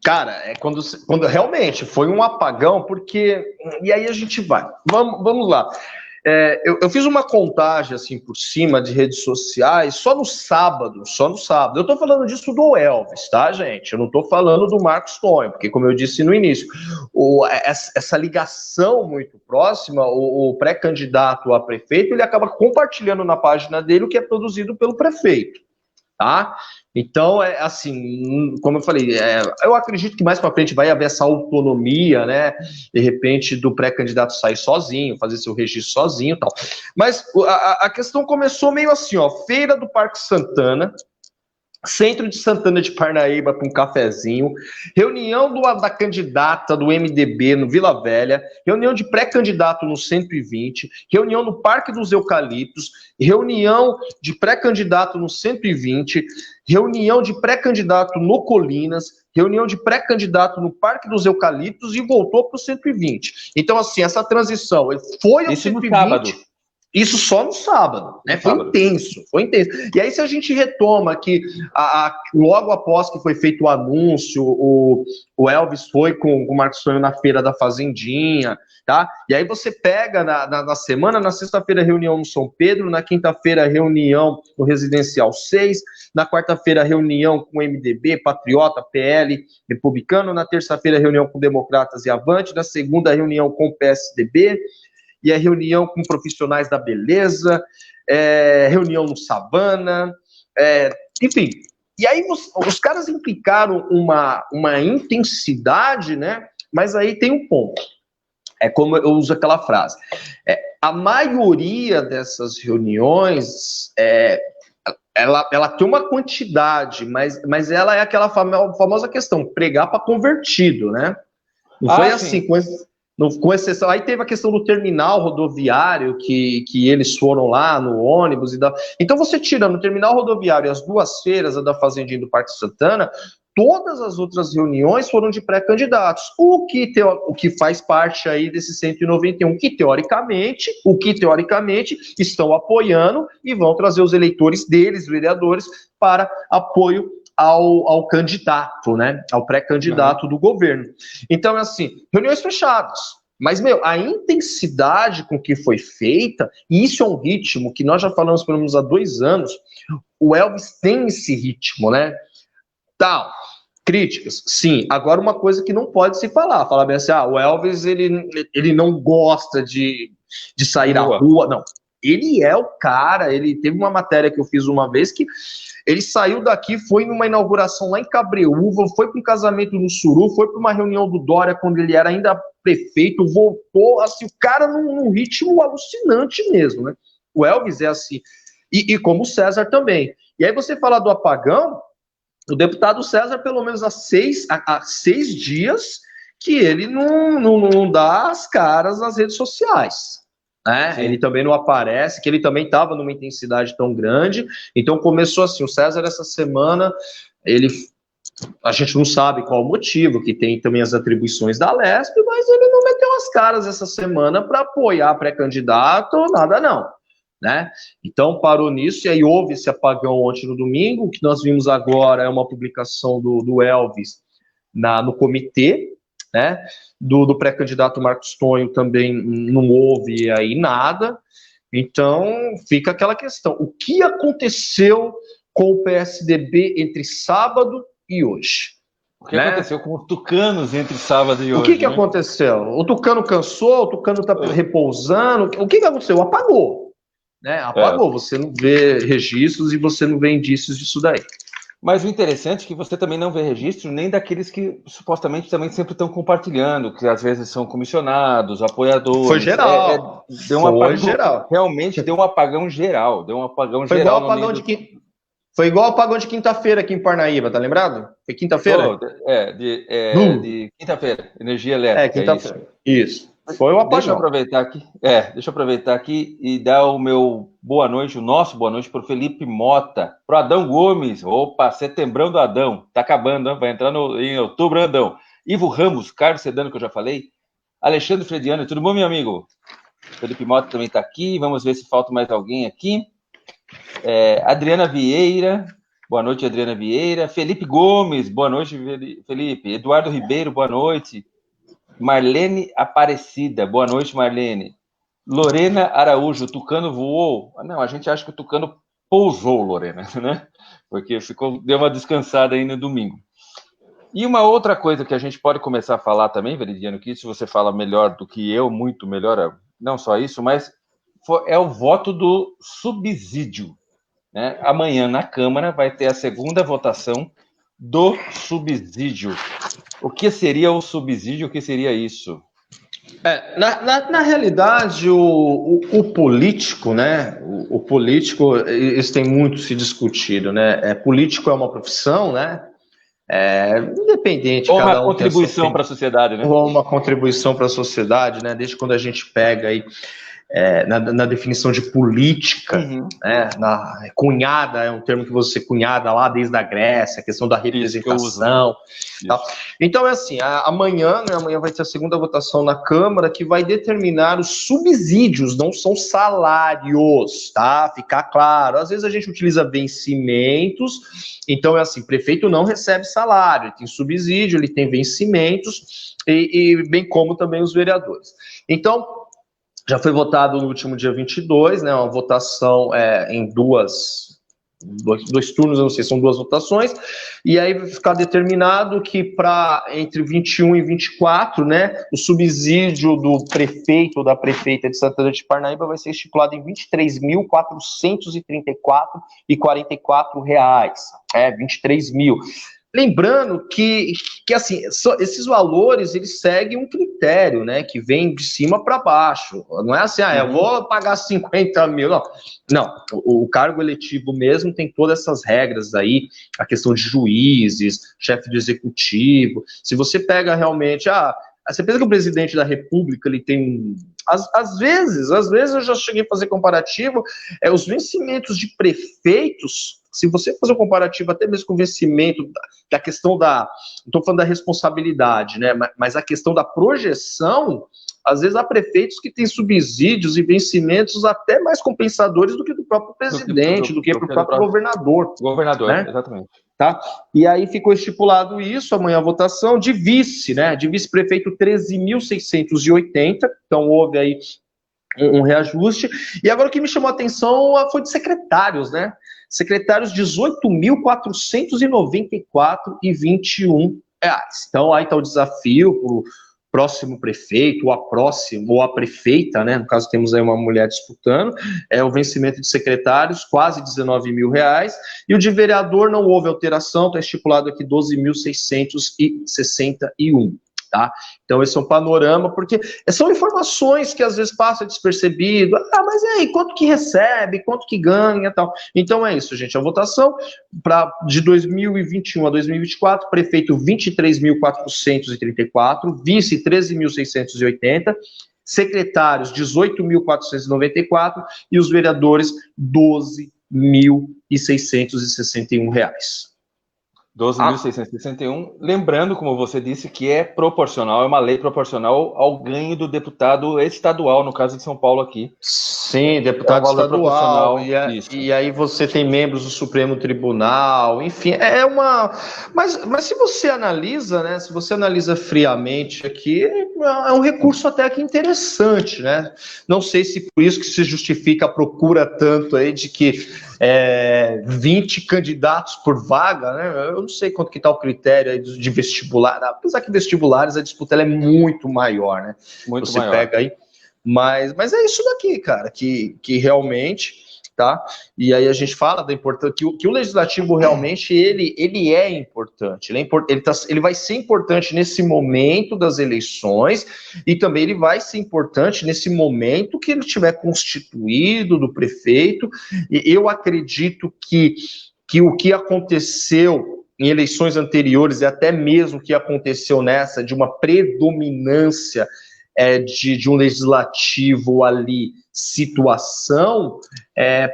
Cara, quando realmente foi um apagão, porque... E aí a gente vai. Vamos lá. Eu fiz uma contagem, assim, por cima de redes sociais, só no sábado. Eu tô falando disso do Elvis, tá, gente? Eu não tô falando do Marcos Tonho, porque, como eu disse no início, essa ligação muito próxima, o pré-candidato a prefeito, ele acaba compartilhando na página dele o que é produzido pelo prefeito, tá? Então, assim, como eu falei, eu acredito que mais para frente vai haver essa autonomia, né? De repente, do pré-candidato sair sozinho, fazer seu registro sozinho e tal. Mas a questão começou meio assim, ó, Feira do Parque Santana, Centro de Santana de Parnaíba para um cafezinho, reunião da candidata do MDB no Vila Velha, reunião de pré-candidato no 120, reunião no Parque dos Eucaliptos, reunião de pré-candidato no 120, reunião de pré-candidato no Colinas, reunião de pré-candidato no Parque dos Eucaliptos e voltou para o 120. Então, assim, essa transição foi ao 120... sábado. Isso só no sábado, né? Foi intenso. E aí, se a gente retoma que logo após que foi feito o anúncio, o Elvis foi com o Marcos Tonho na Feira da Fazendinha, tá? E aí você pega na semana, na sexta-feira, reunião no São Pedro, na quinta-feira, reunião no Residencial 6, na quarta-feira, reunião com o MDB, Patriota, PL, Republicano, na terça-feira, reunião com Democratas e Avante, na segunda, reunião com o PSDB, e a reunião com profissionais da beleza, reunião no Savana, enfim. E aí os caras implicaram uma intensidade, né? Mas aí tem um ponto. É como eu uso aquela frase. A maioria dessas reuniões, ela tem uma quantidade, mas ela é aquela famosa questão, pregar para convertido, né? Não foi assim, com exceção, aí teve a questão do terminal rodoviário, que eles foram lá no ônibus e então você tira no terminal rodoviário as duas feiras, a da Fazendinha e do Parque Santana, todas as outras reuniões foram de pré-candidatos, o que faz parte aí desse 191, que teoricamente estão apoiando e vão trazer os eleitores deles, vereadores, para apoio ao candidato, né? Ao pré-candidato do governo. Então, assim, reuniões fechadas. Mas, a intensidade com que foi feita, e isso é um ritmo que nós já falamos pelo menos há 2 anos, o Elvis tem esse ritmo, né? Tal. Críticas, sim. Agora, uma coisa que não pode se falar bem assim, o Elvis, ele não gosta de sair à rua. Não. Ele é o cara, ele teve uma matéria que eu fiz uma vez que ele saiu daqui, foi numa inauguração lá em Cabreúva, foi para um casamento no Suru, foi para uma reunião do Dória quando ele era ainda prefeito, voltou, assim, o cara num ritmo alucinante mesmo, né? O Elvis é assim, e como o César também. E aí você fala do apagão, o deputado César, pelo menos há 6 dias, que ele não dá as caras nas redes sociais. Ele também não aparece, que ele também estava numa intensidade tão grande. Então começou assim, o César essa semana, a gente não sabe qual o motivo, que tem também as atribuições da Lesp, mas ele não meteu as caras essa semana para apoiar pré-candidato, nada não. Né? Então parou nisso, e aí houve esse apagão ontem no domingo. O que nós vimos agora é uma publicação do Elvis no comitê, né? Do pré-candidato Marcos Tonho também não houve aí nada. Então fica aquela questão, o que aconteceu com o PSDB entre sábado e hoje? O que aconteceu com os tucanos entre sábado e hoje? O que aconteceu? O tucano cansou, o tucano está repousando, o que aconteceu? Apagou. Né? Apagou, você não vê registros e você não vê indícios disso daí. Mas o interessante é que você também não vê registro nem daqueles que supostamente também sempre estão compartilhando, que às vezes são comissionados, apoiadores. Foi geral. Geral. Realmente deu um apagão geral. Foi igual apagão Foi igual apagão de quinta-feira aqui em Parnaíba, tá lembrado? Foi quinta-feira? De quinta-feira, energia elétrica. Quinta-feira. Isso. Foi o apagão. Deixa eu aproveitar aqui e dar o meu boa noite, o nosso boa noite para o Felipe Mota, para o Adão Gomes. Opa, setembrão do Adão. Tá acabando, hein? Vai entrar em outubro, Adão. Ivo Ramos, Carlos Sedano, que eu já falei. Alexandre Frediano, tudo bom, meu amigo? Felipe Mota também está aqui. Vamos ver se falta mais alguém aqui. Adriana Vieira, boa noite, Adriana Vieira. Felipe Gomes, boa noite, Felipe. Eduardo Ribeiro, boa noite. Marlene Aparecida, boa noite, Marlene. Lorena Araújo, o Tucano voou? Não, a gente acha que o Tucano pousou, Lorena, né? Porque deu uma descansada aí no domingo. E uma outra coisa que a gente pode começar a falar também, Veridiano, que isso você fala melhor do que eu, muito melhor, não só isso, mas é o voto do subsídio. Né? Amanhã, na Câmara, vai ter a segunda votação do subsídio. O que seria o subsídio? O que seria isso? Na realidade, o político, né? O político, isso tem muito se discutido, né? Político é uma profissão, né? Independente, ou cada uma um contribuição para a sociedade, né? Ou uma contribuição para a sociedade, né? Desde quando a gente pega aí na definição de política, né? Cunhada é um termo que você cunhada lá desde a Grécia, a questão da representação. Tá? Então é assim, amanhã vai ter a segunda votação na Câmara que vai determinar os subsídios, não são salários, tá? Ficar claro. Às vezes a gente utiliza vencimentos, então é assim, prefeito não recebe salário, ele tem subsídio, ele tem vencimentos, e bem como também os vereadores. Então, já foi votado no último dia 22, né, uma votação em dois turnos, eu não sei, são duas votações, e aí vai ficar determinado que entre 21 e 24, né, o subsídio do prefeito ou da prefeita de Santana de Parnaíba vai ser estipulado em R$ 23.434,44. 23 mil. Lembrando que assim, esses valores, eles seguem um critério, né, que vem de cima para baixo. Não é assim, eu vou pagar 50 mil, não. Não, o cargo eletivo mesmo tem todas essas regras aí, a questão de juízes, chefe de executivo. Se você pega realmente, você pensa que o presidente da República, ele tem... Às vezes eu já cheguei a fazer comparativo, os vencimentos de prefeitos, se você fazer um comparativo até mesmo com o vencimento da questão não estou falando da responsabilidade, né, mas a questão da projeção, às vezes há prefeitos que têm subsídios e vencimentos até mais compensadores do que do próprio presidente, do que do próprio governador. Governador, né? Exatamente. Tá? E aí ficou estipulado isso, amanhã a votação, de vice, né? De vice-prefeito 13.680, então houve aí um reajuste. E agora o que me chamou a atenção foi de secretários, né? Secretários 18.494,21 reais. Então aí está o desafio para o próximo prefeito, ou a prefeita, né? No caso temos aí uma mulher disputando, o vencimento de secretários, quase 19 mil reais, e o de vereador não houve alteração, está estipulado aqui 12.661. Tá? Então esse é um panorama, porque são informações que às vezes passam despercebido, mas e aí, quanto que recebe, quanto que ganha, tal. Então é isso, gente, a votação de 2021 a 2024, prefeito 23.434, vice 13.680, secretários 18.494 e os vereadores 12.661 reais. 12.661, lembrando, como você disse, que é proporcional, é uma lei proporcional ao ganho do deputado estadual, no caso de São Paulo aqui. Sim, deputado estadual, e aí você tem membros do Supremo Tribunal, enfim, Mas se você analisa, né, se você analisa friamente aqui, é um recurso até que interessante, né? Não sei se por isso que se justifica a procura tanto aí de que 20 candidatos por vaga, né? Eu não sei quanto que está o critério aí de vestibular, apesar que vestibulares a disputa ela é muito maior, né? Muito você maior. Pega aí, mas é isso daqui, cara, que realmente, tá? E aí a gente fala da importância, que o legislativo realmente, ele é importante, ele vai ser importante nesse momento das eleições, e também ele vai ser importante nesse momento que ele estiver constituído do prefeito, e eu acredito que o que aconteceu em eleições anteriores, e até mesmo o que aconteceu nessa, de uma predominância de um legislativo ali, situação,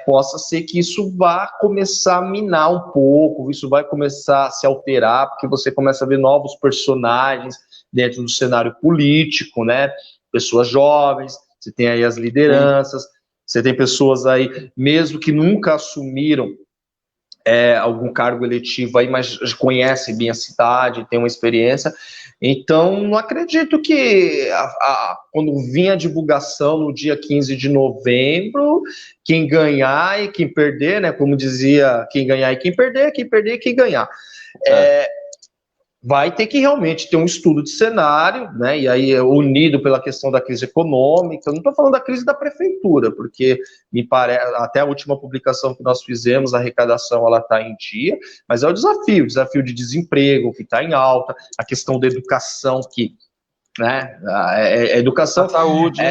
possa ser que isso vá começar a minar um pouco, isso vai começar a se alterar, porque você começa a ver novos personagens dentro do cenário político, né? Pessoas jovens, você tem aí as lideranças, você tem pessoas aí, mesmo que nunca assumiram algum cargo eletivo aí, mas conhece bem a cidade, tem uma experiência. Então, não acredito que quando vinha a divulgação no dia 15 de novembro, quem ganhar e quem perder, né? Como dizia, quem ganhar e quem perder e quem ganhar. Vai ter que realmente ter um estudo de cenário, né? E aí unido pela questão da crise econômica. Eu não estou falando da crise da prefeitura, porque me parece, até a última publicação que nós fizemos, a arrecadação ela está em dia, mas é o desafio de desemprego que está em alta, a questão da educação que, né? A educação, a saúde.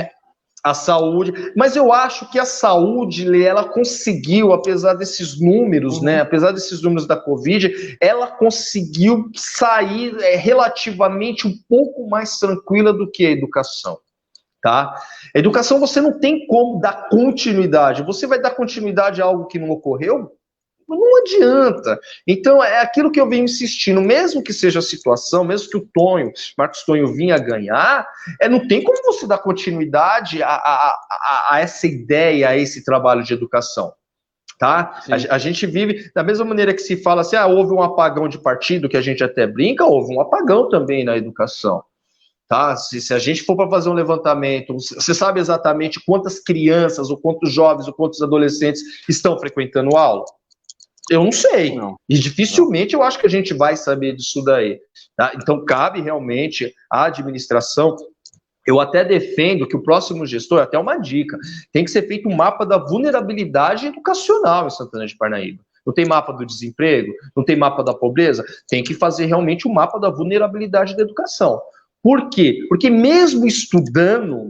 A saúde, mas eu acho que a saúde, Lê, ela conseguiu, apesar desses números, né? Apesar desses números da Covid, ela conseguiu sair relativamente um pouco mais tranquila do que a educação, tá? A educação você não tem como dar continuidade. Você vai dar continuidade a algo que não ocorreu? Não adianta. Então, é aquilo que eu venho insistindo, mesmo que seja a situação, mesmo que o Marcos Tonho vinha ganhar, não tem como você dar continuidade a essa ideia, a esse trabalho de educação. Tá? A gente vive da mesma maneira que se fala assim, houve um apagão de partido, que a gente até brinca, houve um apagão também na educação. Tá? Se a gente for para fazer um levantamento, você sabe exatamente quantas crianças, ou quantos jovens, ou quantos adolescentes estão frequentando aula? Eu não sei. Não. E dificilmente eu acho que a gente vai saber disso daí. Tá? Então, cabe realmente à administração. Eu até defendo que o próximo gestor, até uma dica, tem que ser feito um mapa da vulnerabilidade educacional em Santana de Parnaíba. Não tem mapa do desemprego? Não tem mapa da pobreza? Tem que fazer realmente um mapa da vulnerabilidade da educação. Por quê? Porque mesmo estudando,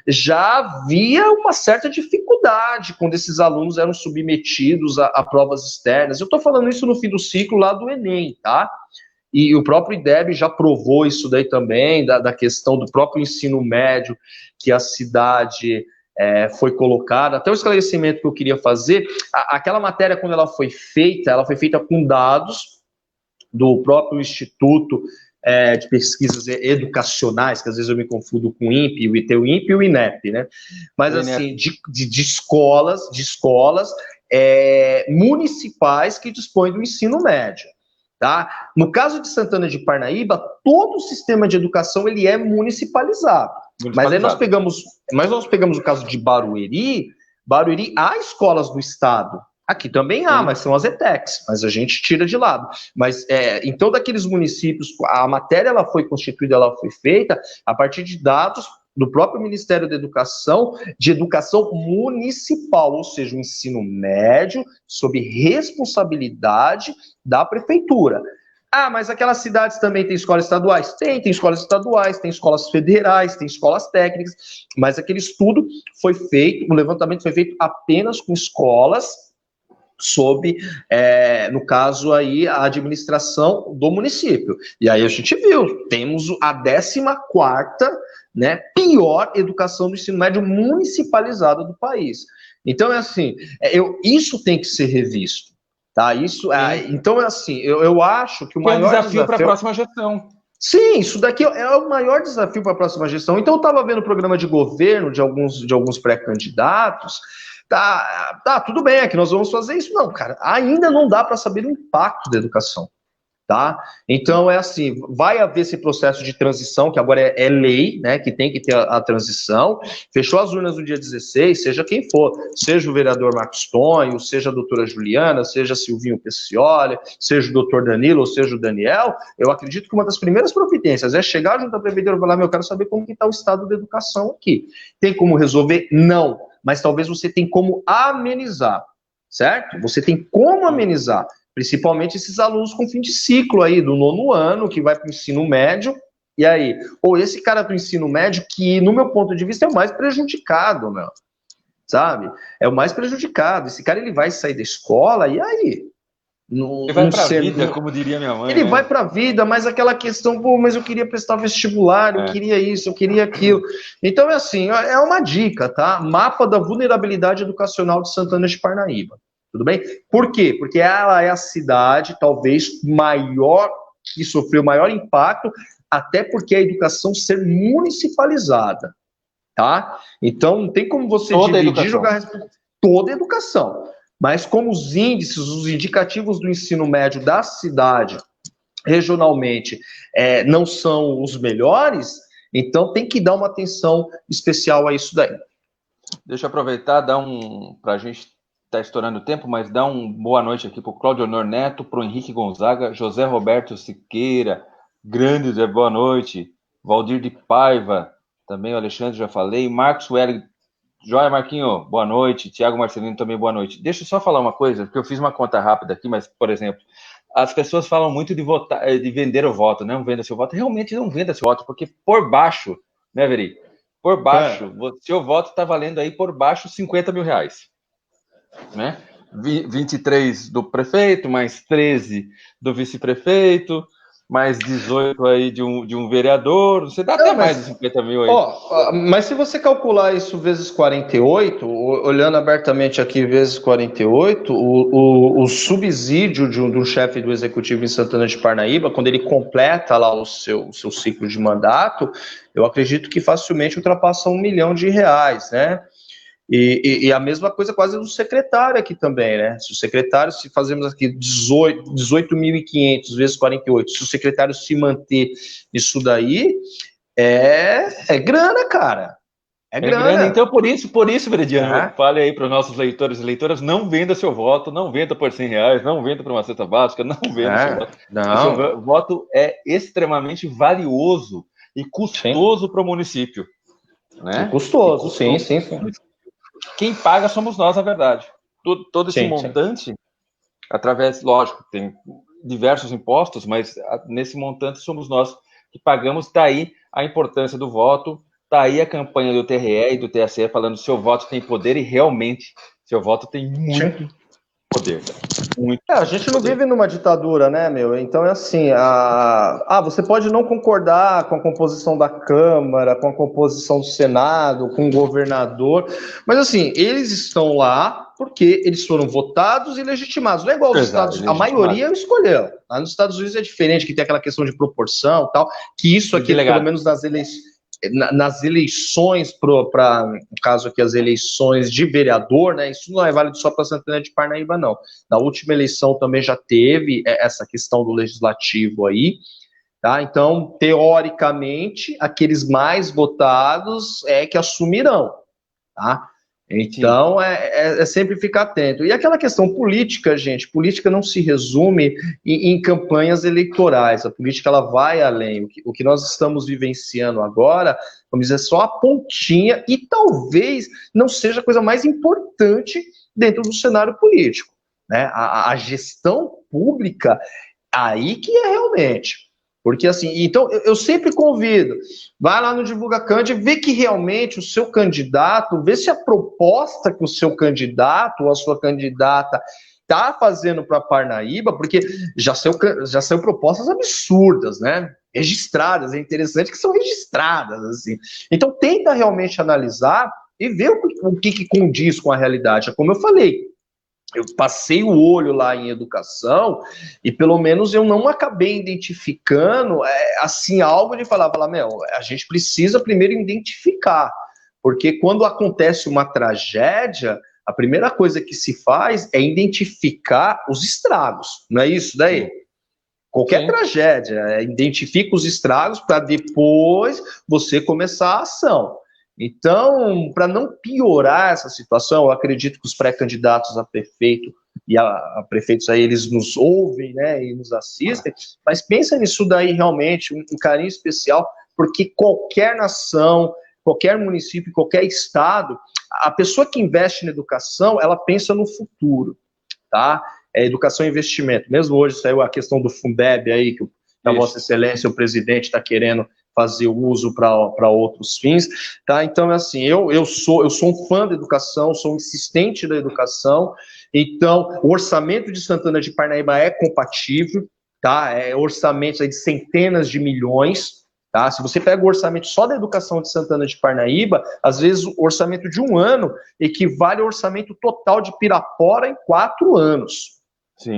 já havia uma certa dificuldade quando esses alunos eram submetidos a provas externas. Eu estou falando isso no fim do ciclo lá do Enem, tá? E o próprio IDEB já provou isso daí também, da questão do próprio ensino médio, que a cidade foi colocada. Até o esclarecimento que eu queria fazer, aquela matéria, quando ela foi feita com dados do próprio Instituto de Pesquisas Educacionais, que às vezes eu me confundo com o INPE, o INPE e o INEP, né? Mas assim, de escolas municipais que dispõem do ensino médio. Tá? No caso de Santana de Parnaíba, todo o sistema de educação ele é municipalizado. Mas aí nós pegamos o caso de Barueri há escolas do estado. Aqui também há, mas são as ETECs, mas a gente tira de lado. Mas, então, daqueles municípios, a matéria ela foi constituída, ela foi feita a partir de dados do próprio Ministério da Educação, de educação municipal, ou seja, o ensino médio, sob responsabilidade da prefeitura. Mas aquelas cidades também têm escolas estaduais? Tem escolas estaduais, tem escolas federais, tem escolas técnicas, mas aquele estudo foi feito, o levantamento foi feito apenas com escolas sob, no caso aí, a administração do município. E aí a gente viu, temos a 14ª, né, pior educação do ensino médio municipalizada do país. Então, isso tem que ser revisto. Tá? Então, eu acho que o maior desafio para a próxima gestão. Sim, isso daqui é o maior desafio para a próxima gestão. Então, eu estava vendo o programa de governo de alguns pré-candidatos. Tá, tudo bem, é que nós vamos fazer isso. Não, cara, ainda não dá para saber o impacto da educação, tá? Então, vai haver esse processo de transição, que agora é lei, né, que tem que ter a transição. Fechou as urnas no dia 16, seja quem for, seja o vereador Marcos Tonho, seja a doutora Juliana, seja Silvinho Pecioli, seja o doutor Danilo, ou seja o Daniel, eu acredito que uma das primeiras providências é chegar junto à prefeitura e falar, eu quero saber como que está o estado da educação aqui. Tem como resolver? Não. Mas talvez você tenha como amenizar, certo? Você tem como amenizar, principalmente esses alunos com fim de ciclo aí, do 9º ano, que vai para o ensino médio, e aí? Ou esse cara do ensino médio, que no meu ponto de vista é o mais prejudicado, sabe? É o mais prejudicado. Esse cara, ele vai sair da escola, e aí? Ele vai para a vida, como diria minha mãe. Ele vai para a vida, mas aquela questão, mas eu queria prestar vestibular, eu queria isso, eu queria aquilo. Então, é uma dica, tá? Mapa da vulnerabilidade educacional de Santana de Parnaíba. Tudo bem? Por quê? Porque ela é a cidade, talvez, que sofreu maior impacto, até porque a educação ser municipalizada, tá? Então, não tem como você dividir e jogar toda a educação. Mas como os índices, os indicativos do ensino médio da cidade, regionalmente, não são os melhores, então tem que dar uma atenção especial a isso daí. Deixa eu aproveitar, para a gente estar estourando o tempo, mas dar uma boa noite aqui para o Claudio Honor Neto, para o Henrique Gonzaga, José Roberto Siqueira, grande Zé, boa noite, Valdir de Paiva, também o Alexandre, já falei, Marcos Welling, Joia Marquinho, boa noite, Tiago Marcelino também, boa noite. Deixa eu só falar uma coisa, porque eu fiz uma conta rápida aqui, mas, por exemplo, as pessoas falam muito de votar, de vender o voto, não venda seu voto, realmente não venda seu voto, porque por baixo, né, Veri? Por baixo, seu voto está valendo aí por baixo 50 mil reais, né? 23 do prefeito, mais 13 do vice-prefeito, mais 18 aí de um vereador, você dá até mais de 50 mil aí. Mas se você calcular isso vezes 48, olhando abertamente aqui vezes 48, o subsídio de um chefe do executivo em Santana de Parnaíba, quando ele completa lá o seu ciclo de mandato, eu acredito que facilmente ultrapassa R$1 milhão, né? E a mesma coisa quase do secretário aqui também, né? Se o secretário, se fazemos aqui 18.500 vezes 48, se o secretário se manter isso daí, é grana, cara. É grana. Então, por isso, Veridiano, fale aí para os nossos leitores e leitoras, não venda seu voto, não venda por R$100, não venda por uma cesta básica, não venda seu voto. Não. O seu voto é extremamente valioso e custoso para o município. Né? Custoso, sim. Quem paga somos nós, na verdade. Todo esse montante, através, lógico, tem diversos impostos, mas nesse montante somos nós que pagamos. Está aí a importância do voto, está aí a campanha do TRE e do TSE falando que seu voto tem poder, e realmente seu voto tem muito poder. A gente não vive numa ditadura, né, meu? Então é assim, você pode não concordar com a composição da Câmara, com a composição do Senado, com o governador, mas assim, eles estão lá porque eles foram votados e legitimados. Não é igual aos Estados Unidos, a maioria escolheu. Lá nos Estados Unidos é diferente, que tem aquela questão de proporção e tal, que isso aqui, pelo menos nas eleições, no caso aqui, as eleições de vereador, né? Isso não é válido só para Santana de Parnaíba, não. Na última eleição também já teve essa questão do legislativo aí, tá? Então, teoricamente, aqueles mais votados que assumirão, tá? Então, é sempre ficar atento. E aquela questão política, gente, política não se resume em campanhas eleitorais, a política ela vai além. O que nós estamos vivenciando agora, vamos dizer, só a pontinha, e talvez não seja a coisa mais importante dentro do cenário político, né? A gestão pública, aí que é realmente... Porque assim, então eu sempre convido, vai lá no Divulga Cândido e vê que realmente o seu candidato, vê se a proposta que o seu candidato ou a sua candidata está fazendo para Parnaíba, porque já saiu propostas absurdas, né? Registradas, é interessante que são registradas, assim. Então tenta realmente analisar e ver o que condiz com a realidade. É como eu falei, eu passei o olho lá em educação e pelo menos eu não acabei identificando assim algo de falar, a gente precisa primeiro identificar, porque quando acontece uma tragédia, a primeira coisa que se faz é identificar os estragos, não é isso daí? Qualquer tragédia, identifica os estragos para depois você começar a ação. Então, para não piorar essa situação, eu acredito que os pré-candidatos a prefeito e a prefeitos aí, eles nos ouvem, né, e nos assistem, mas pensa nisso daí realmente, um carinho especial, porque qualquer nação, qualquer município, qualquer estado, a pessoa que investe na educação, ela pensa no futuro, tá? Educação e investimento. Mesmo hoje saiu a questão do Fundeb aí, que a Vossa Excelência, o presidente, está querendo fazer uso para outros fins, tá? Então, assim, eu sou um fã da educação, sou um insistente da educação, então, o orçamento de Santana de Parnaíba é compatível, tá? Orçamentos aí de centenas de milhões, tá? Se você pega o orçamento só da educação de Santana de Parnaíba, às vezes o orçamento de um ano equivale ao orçamento total de Pirapora em 4 anos,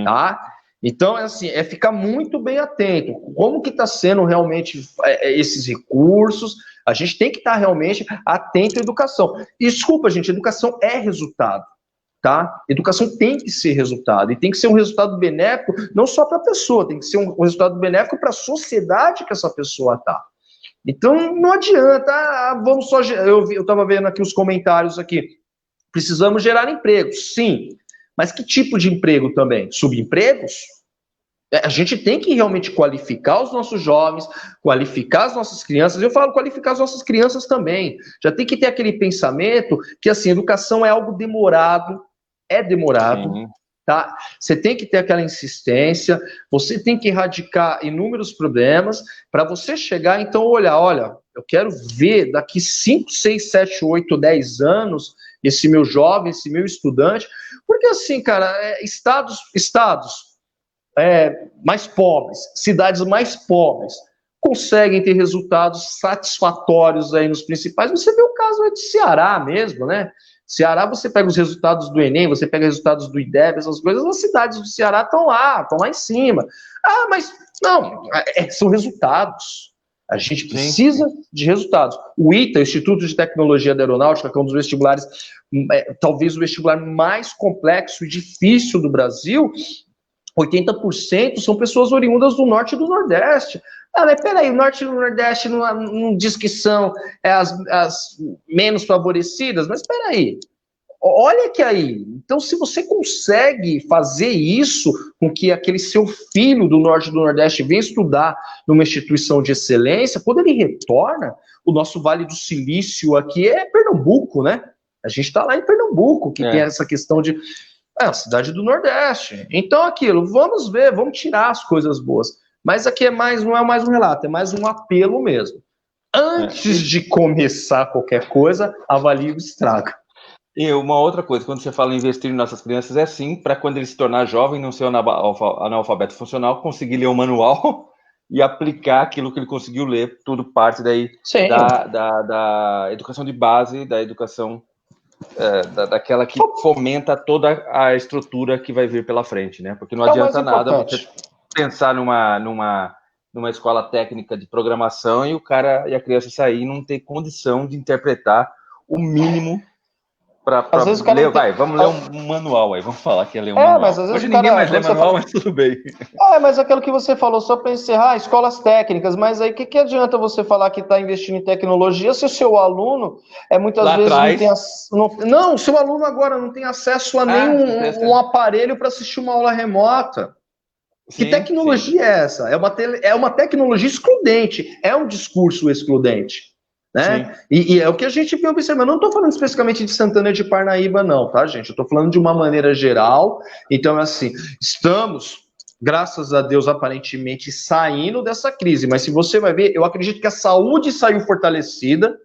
tá? Então, assim, ficar muito bem atento. Como que está sendo realmente esses recursos? A gente tem que estar realmente atento à educação. E, desculpa, gente, educação é resultado, tá? Educação tem que ser resultado, e tem que ser um resultado benéfico, não só para a pessoa, tem que ser um resultado benéfico para a sociedade que essa pessoa está. Então, não adianta, vamos só... Eu estava vendo aqui os comentários aqui, precisamos gerar empregos, sim, mas que tipo de emprego também? Subempregos? A gente tem que realmente qualificar os nossos jovens, qualificar as nossas crianças. Eu falo qualificar as nossas crianças também. Já tem que ter aquele pensamento que, assim, educação é algo demorado, Sim. tá? Você tem que ter aquela insistência, você tem que erradicar inúmeros problemas para você chegar, então, olha, eu quero ver daqui 5, 6, 7, 8, 10 anos esse meu jovem, esse meu estudante, porque assim, cara, estados mais pobres, cidades mais pobres, conseguem ter resultados satisfatórios aí nos principais. Você vê o caso de Ceará mesmo, né? Ceará, você pega os resultados do Enem, você pega os resultados do IDEB, essas coisas, as cidades do Ceará estão lá em cima. Ah, mas não, são resultados. A gente precisa de resultados. O ITA, o Instituto de Tecnologia da Aeronáutica, que é um dos vestibulares, talvez o vestibular mais complexo e difícil do Brasil, 80% são pessoas oriundas do Norte e do Nordeste. Ah, mas peraí, o Norte e o Nordeste não diz que são as menos favorecidas, mas peraí, olha que aí. Então, se você consegue fazer isso com que aquele seu filho do Norte e do Nordeste venha estudar numa instituição de excelência, quando ele retorna, o nosso Vale do Silício aqui é Pernambuco, né? A gente está lá em Pernambuco, que tem essa questão de... a cidade do Nordeste. Então, aquilo, vamos ver, vamos tirar as coisas boas. Mas aqui não é mais um relato, é mais um apelo mesmo. Antes de começar qualquer coisa, avalie o estrago. E uma outra coisa, quando você fala em investir em nossas crianças, é sim, para quando ele se tornar jovem, não ser analfabeto funcional, conseguir ler o manual e aplicar aquilo que ele conseguiu ler, tudo parte daí da educação de base, da educação daquela que fomenta toda a estrutura que vai vir pela frente, né? Porque não adianta nada você pensar numa escola técnica de programação e a criança sair e não ter condição de interpretar o mínimo para ler. Vamos ler um manual aí, vamos falar que é ler um manual. Mas às vezes hoje ninguém mais lê manual, mas tudo bem. Mas aquilo que você falou, só para encerrar, escolas técnicas, mas aí o que adianta você falar que está investindo em tecnologia se o seu aluno muitas lá vezes atrás... não, o seu aluno agora não tem acesso a nenhum aparelho para assistir uma aula remota. Que tecnologia é essa? É uma tecnologia excludente, é um discurso excludente. Né? E é o que a gente vem observando. Eu não estou falando especificamente de Santana de Parnaíba, não, tá, gente? Eu estou falando de uma maneira geral. Então, assim, estamos, graças a Deus, aparentemente saindo dessa crise. Mas se você vai ver, eu acredito que a saúde saiu fortalecida,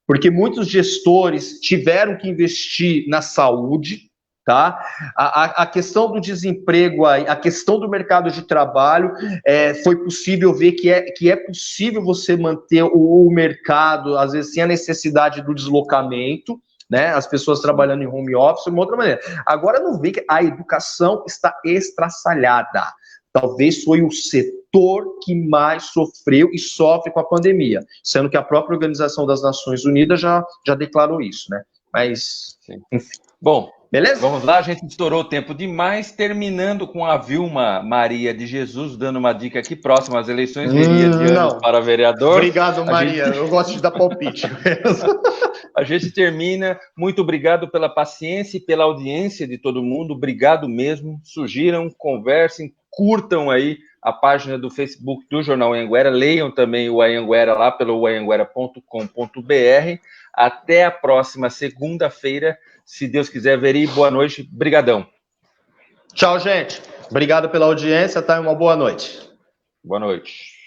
porque muitos gestores tiveram que investir na saúde. Tá? A questão do desemprego, a questão do mercado de trabalho, foi possível ver que é possível você manter o mercado, às vezes sem a necessidade do deslocamento, né? As pessoas trabalhando em home office, de uma outra maneira. Agora não vê que a educação está estraçalhada. Talvez foi o setor que mais sofreu e sofre com a pandemia, sendo que a própria Organização das Nações Unidas já declarou isso, né? Mas, enfim. Bom, beleza? Vamos lá, a gente estourou o tempo demais, terminando com a Vilma Maria de Jesus, dando uma dica aqui, próximo às eleições, veria de anos para vereador. Obrigado, Maria, eu gosto de dar palpite. A gente termina, muito obrigado pela paciência e pela audiência de todo mundo, obrigado mesmo, sugiram, conversem, curtam aí a página do Facebook do Jornal Anhanguera, leiam também o Anhanguera lá pelo anhanguera.com.br. Até a próxima segunda-feira, se Deus quiser. Veri, boa noite, brigadão. Tchau, gente. Obrigado pela audiência, tá? Uma boa noite. Boa noite.